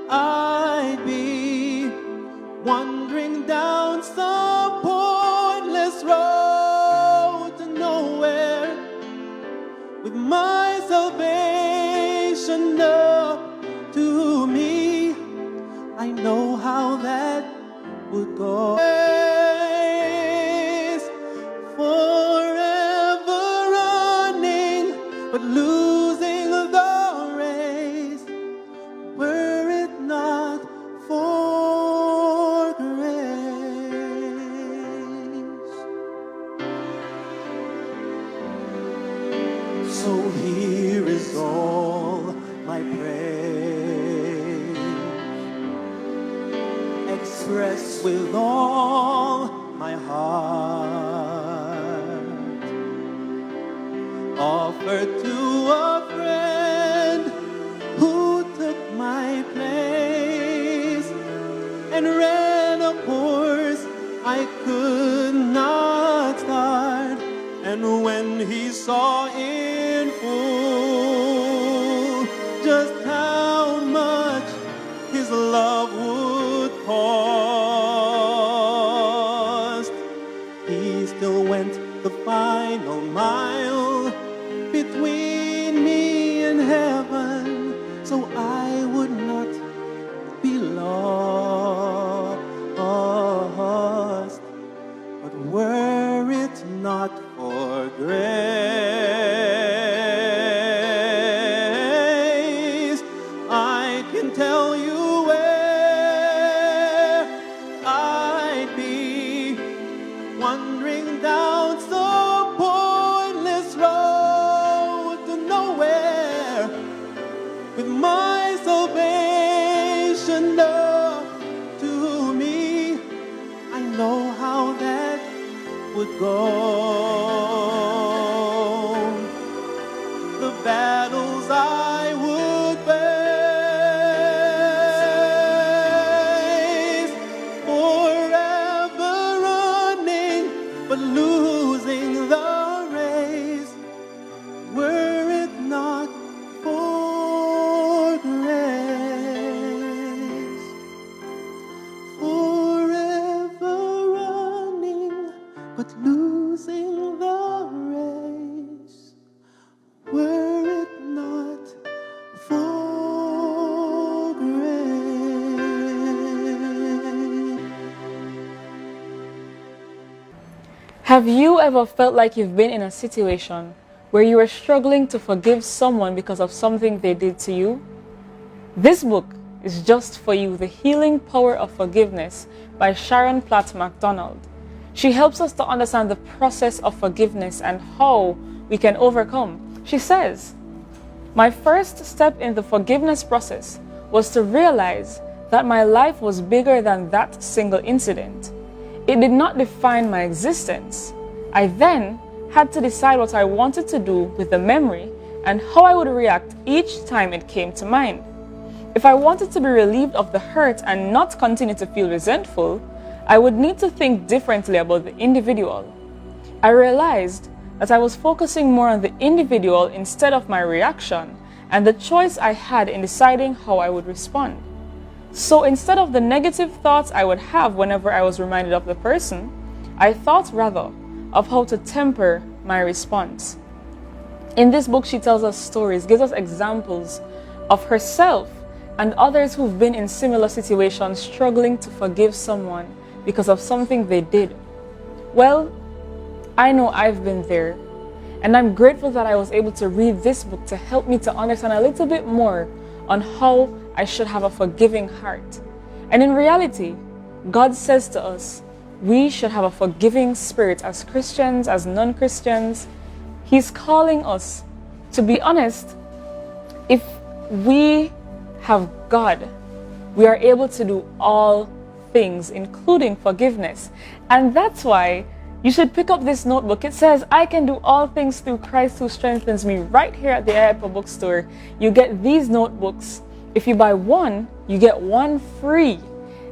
I'd be, wandering down some pointless road to nowhere, with my salvation up to me. I know how that would go. Forever running, but losing the race. Were it not for grace. express with all my heart. Offered to a friend who took my place and ran a course I could not start. And when he saw in full just how much his love would cost, he still went the final mile between me and heaven, so I would not be lost. But were it not for grace, I can tell you where I'd be, wandering down some pointless road to nowhere, with my salvation up to me. I know how that would go. The battles I would face, forever running but losing the race, were it not for grace. Forever running but losing the race, were it not for grace. Have you ever felt like you've been in a situation where you were struggling to forgive someone because of something they did to you? This book is just for you, The Healing Power of Forgiveness by Sharon Platt MacDonald. She helps us to understand the process of forgiveness and how we can overcome. She says, "My first step in the forgiveness process was to realize that my life was bigger than that single incident. It did not define my existence. I then had to decide what I wanted to do with the memory and how I would react each time it came to mind. If I wanted to be relieved of the hurt and not continue to feel resentful, I would need to think differently about the individual. I realized that I was focusing more on the individual instead of my reaction and the choice I had in deciding how I would respond. So instead of the negative thoughts I would have whenever I was reminded of the person, I thought rather of how to temper my response." In this book, she tells us stories, gives us examples of herself and others who've been in similar situations struggling to forgive someone because of something they did. Well, I know I've been there, and I'm grateful that I was able to read this book to help me to understand a little bit more on how I should have a forgiving heart. And in reality, God says to us, we should have a forgiving spirit as Christians, as non-Christians. He's calling us to be honest. If we have God, we are able to do all things, including forgiveness. And that's why you should pick up this notebook. It says, "I can do all things through Christ who strengthens me," right here at the IAPA bookstore. You get these notebooks. If you buy one, you get one free.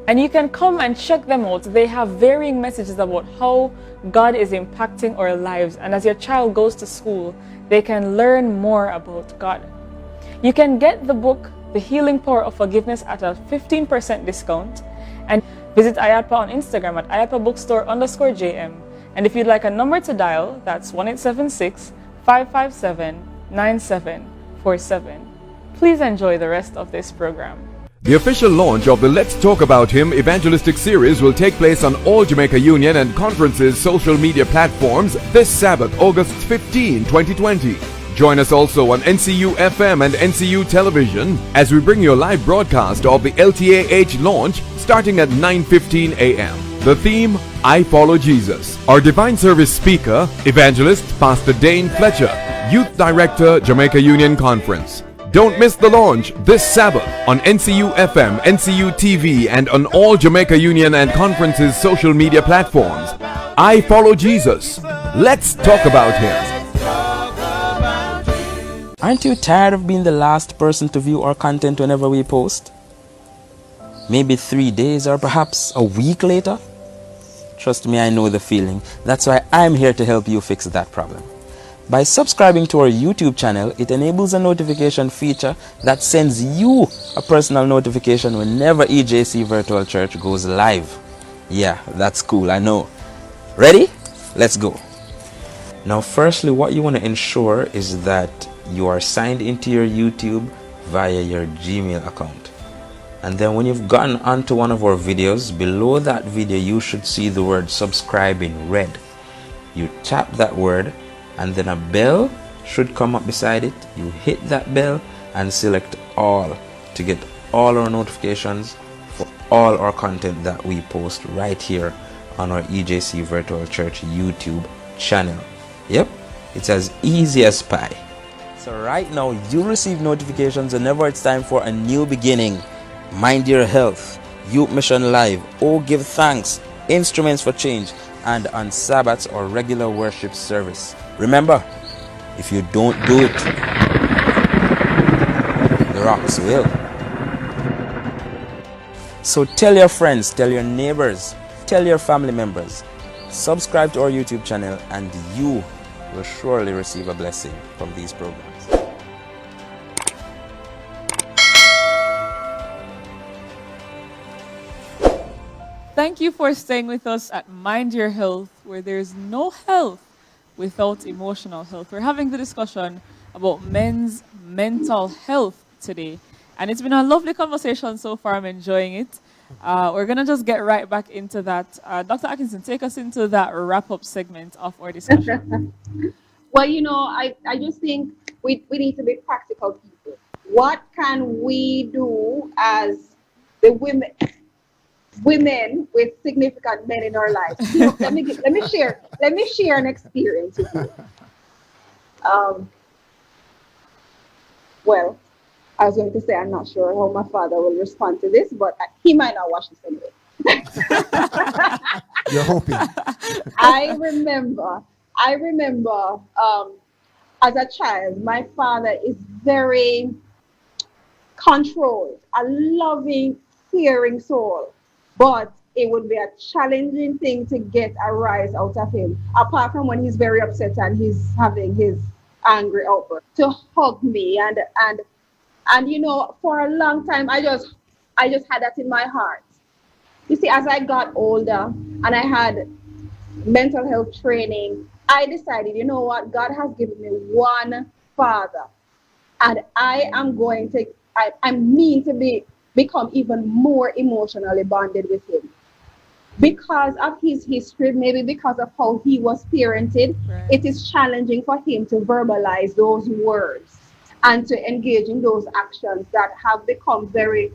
And you can come and check them out. They have varying messages about how God is impacting our lives. And as your child goes to school, they can learn more about God. You can get the book, The Healing Power of Forgiveness, at a 15% discount. And visit IAPA on Instagram at IAPA_bookstore_JM. And if you'd like a number to dial, that's 1-876-557-9747. Please enjoy the rest of this program. The official launch of the Let's Talk About Him evangelistic series will take place on all Jamaica Union and Conference's social media platforms this Sabbath, August 15, 2020. Join us also on NCU FM and NCU Television as we bring you a live broadcast of the LTAH launch starting at 9:15 a.m. The theme, I Follow Jesus. Our Divine Service speaker, Evangelist Pastor Dane Fletcher, Youth Director, Jamaica Union Conference. Don't miss the launch this Sabbath on NCU FM, NCU TV, and on all Jamaica Union and Conference's social media platforms. I Follow Jesus. Let's talk about him. Aren't you tired of being the last person to view our content whenever we post? Maybe 3 days or perhaps a week later? Trust me, I know the feeling. That's why I'm here to help you fix that problem. By subscribing to our YouTube channel, it enables a notification feature that sends you a personal notification whenever EJC Virtual Church goes live. Yeah, that's cool, I know. Ready? Let's go. Now, firstly, what you want to ensure is that you are signed into your YouTube via your Gmail account. And then when you've gotten onto one of our videos, below that video you should see the word subscribe in red. You tap that word and then a bell should come up beside it. You hit that bell and select all to get all our notifications for all our content that we post right here on our EJC Virtual Church YouTube channel. Yep, it's as easy as pie. So right now you'll receive notifications whenever it's time for a new beginning. Mind Your Health, Youth Mission Live, Oh Give Thanks, Instruments for Change, and on Sabbaths or regular worship service. Remember, if you don't do it, the rocks will. So tell your friends, tell your neighbors, tell your family members, subscribe to our YouTube channel, and you will surely receive a blessing from these programs. Thank you for staying with us at Mind Your Health, where there's no health without emotional health. We're having the discussion about men's mental health today. And it's been a lovely conversation so far. I'm enjoying it. We're going to just get right back into that. Dr. Atkinson, take us into that wrap-up segment of our discussion. Well, you know, I just think we need to be practical people. What can we do as the women with significant men in our lives? You know, let me share an experience with you. Well, I was going to say I'm not sure how my father will respond to this, but he might not watch this anyway. You're hoping. I remember as a child, my father is very controlled, a loving, caring soul. But it would be a challenging thing to get a rise out of him, apart from when he's very upset and he's having his angry outburst, to hug me and you know, for a long time I just had that in my heart. You see, as I got older and I had mental health training, I decided, you know what, God has given me one father, and I mean to become even more emotionally bonded with him because of his history, maybe because of how he was parented. Right. It is challenging for him to verbalize those words and to engage in those actions that have become very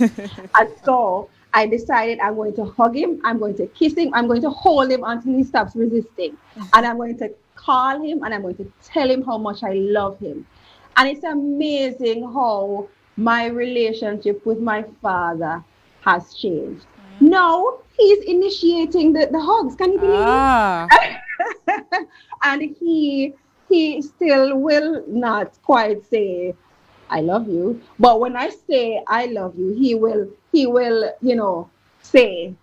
and so I decided I'm going to hug him, I'm going to kiss him, I'm going to hold him until he stops resisting, and I'm going to call him and I'm going to tell him how much I love him. And it's amazing how my relationship with my father has changed. Now he's initiating the hugs. Can you believe it? And he still will not quite say I love you, but when I say I love you, he will, you know, say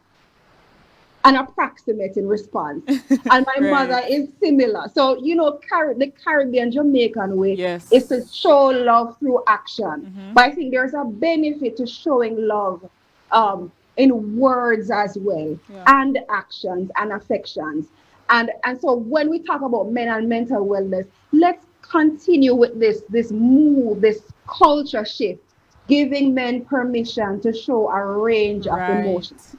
an approximating response. And my mother is similar. So, you know, the Caribbean Jamaican way is to show love through action. But I think there's a benefit to showing love in words as well, and actions and affections. And so when we talk about men and mental wellness, let's continue with this move, this culture shift, giving men permission to show a range of emotions.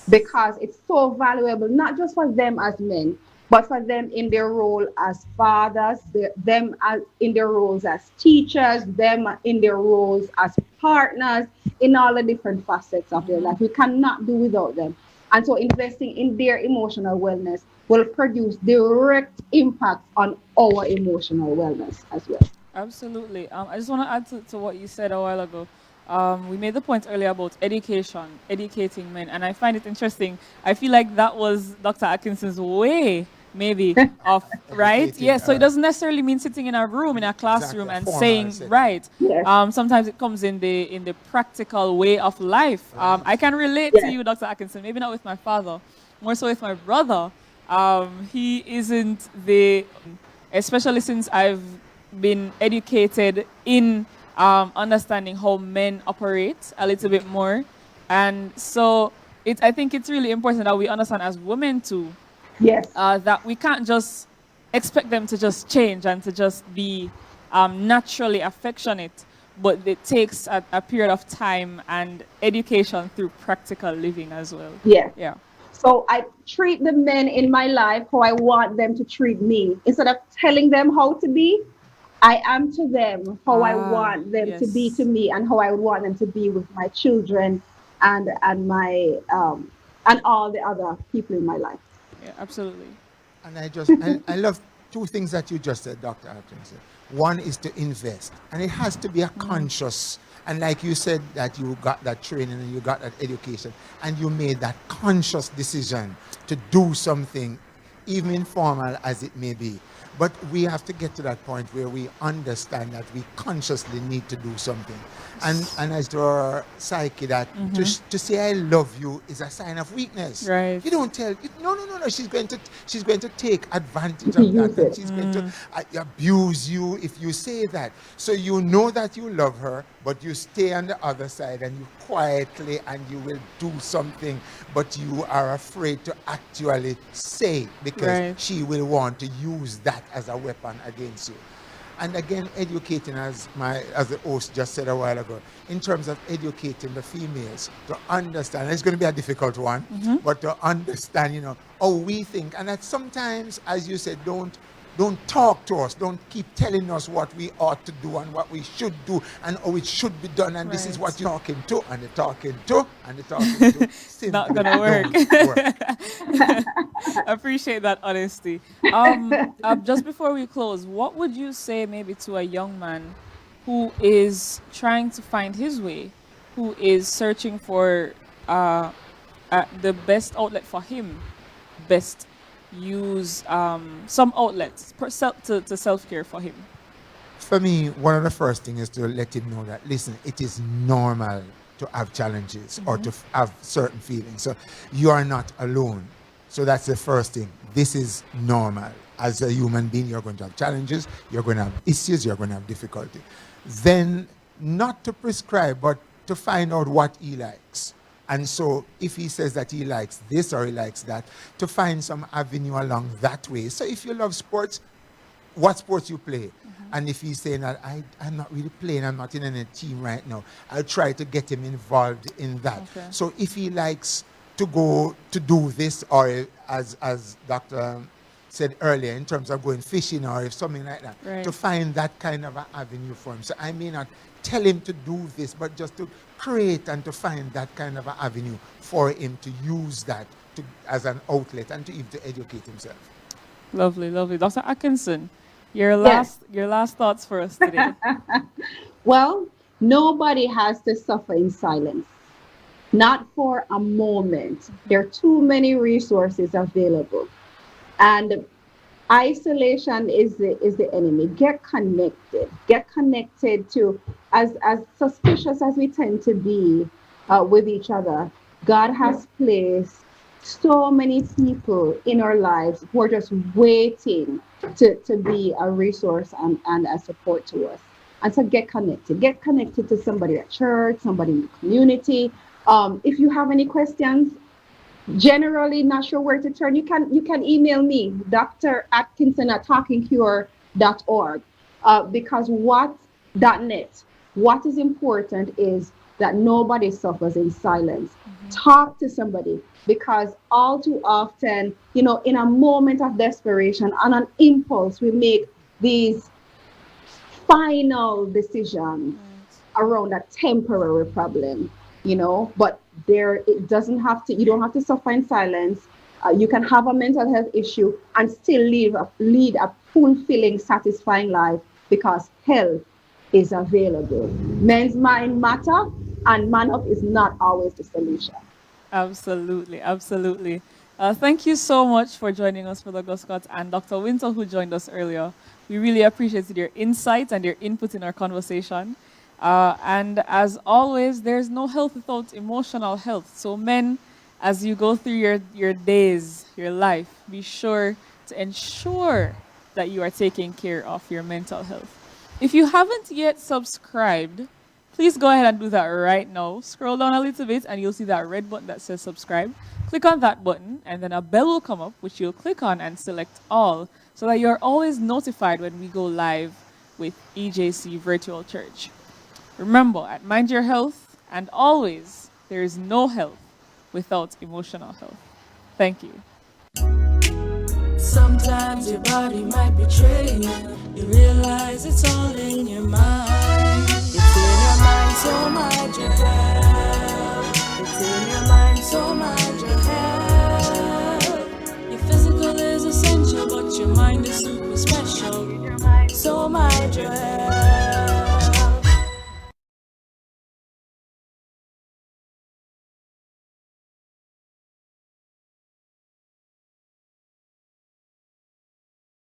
Because it's so valuable, not just for them as men, but for them in their role as fathers, them in their roles as teachers, them in their roles as partners, in all the different facets of their life. We cannot do without them. And so investing in their emotional wellness will produce direct impact on our emotional wellness as well. Absolutely. I just want to add to what you said a while ago. We made the point earlier about education, educating men, and I find it interesting. I feel like that was Dr. Atkinson's way, maybe, of, right? Educating, Yeah, so it doesn't necessarily mean sitting in a room, in a classroom, exactly, and formal saying, setting. right. Yes. Sometimes it comes in the practical way of life. I can relate to Yes. you, Dr. Atkinson, maybe not with my father, more so with my brother. He isn't especially since I've been educated in understanding how men operate a little bit more. And so I think it's really important that we understand as women too, Yes. that we can't just expect them to just change and to just be naturally affectionate, but it takes a period of time and education through practical living as well. Yes. Yeah. So I treat the men in my life how I want them to treat me. Instead of telling them how to be, I am to them how I want them to be to me, and how I would want them to be with my children and my and all the other people in my life. Yeah, absolutely. And I love two things that you just said, Dr. Atkinson. One is to invest, and it has to be a conscious, and like you said, that you got that training and you got that education, and you made that conscious decision to do something, even informal as it may be. But we have to get to that point where we understand that we consciously need to do something. And as to our psyche, that to say I love you is a sign of weakness. Right. You don't tell, no. She's going to take advantage of that, and she's going to abuse you if you say that. So you know that you love her, but you stay on the other side and you quietly, and you will do something, but you are afraid to actually say, because she will want to use that as a weapon against you. And again, educating, as the host just said a while ago, in terms of educating the females to understand, it's going to be a difficult one, but to understand, how we think. And that sometimes, as you said, don't talk to us, don't keep telling us what we ought to do and what we should do and how it should be done, and this is what you're talking to, and the talking to, and the talking to. Not gonna work. Appreciate that honesty. Just before we close, what would you say maybe to a young man who is trying to find his way, who is searching for the best outlet for him, best use some outlets to self-care for him? For me, one of the first things is to let him know that, listen, it is normal to have challenges or to have certain feelings. So you are not alone. So that's the first thing. This is normal. As a human being, you're going to have challenges, you're going to have issues, you're going to have difficulty. Then not to prescribe, but to find out what he likes. And so if he says that he likes this or he likes that, to find some avenue along that way. So if you love sports, what sports you play? And if he's saying that I'm not really playing, I'm not in any team right now, I'll try to get him involved in that. Okay. So if he likes to go to do this, or as Dr. said earlier, in terms of going fishing or if something like that, to find that kind of an avenue for him. So I may not tell him to do this, but just to create and to find that kind of an avenue for him to use that as an outlet and to even to educate himself. Lovely, lovely. Dr. Atkinson, your last thoughts for us today. Well, nobody has to suffer in silence. Not for a moment. There are too many resources available. And isolation is the enemy. Get connected. Get connected to, as suspicious as we tend to be with each other, God has placed so many people in our lives who are just waiting to be a resource and a support to us. And so get connected. Get connected to somebody at church, somebody in the community. If you have any questions, generally not sure where to turn, you can email me, dratkinson@talkingcure.org, because .net, what is important is that nobody suffers in silence. Talk to somebody, because all too often, in a moment of desperation, on an impulse, we make these final decisions around a temporary problem. But you don't have to suffer in silence. You can have a mental health issue and still lead a fulfilling, satisfying life because health is available. Men's mind matter, and man up is not always the solution. Absolutely, absolutely. Thank you so much for joining us, Brother Guscott and Dr. Winter, who joined us earlier. We really appreciated your insights and your input in our conversation. And as always, there's no health without emotional health. So men, as you go through your days, your life, be sure to ensure that you are taking care of your mental health. If you haven't yet subscribed, please go ahead and do that right now. Scroll down a little bit and you'll see that red button that says subscribe. Click on that button and then a bell will come up, which you'll click on and select all so that you're always notified when we go live with EJC Virtual Church. Remember, at Mind Your Health, and always, there is no health without emotional health. Thank you. Sometimes your body might betray you. You realize it's all in your mind. It's in your mind, so mind your health. It's in your mind, so mind your health. Your physical is essential, but your mind is super special. So mind your health.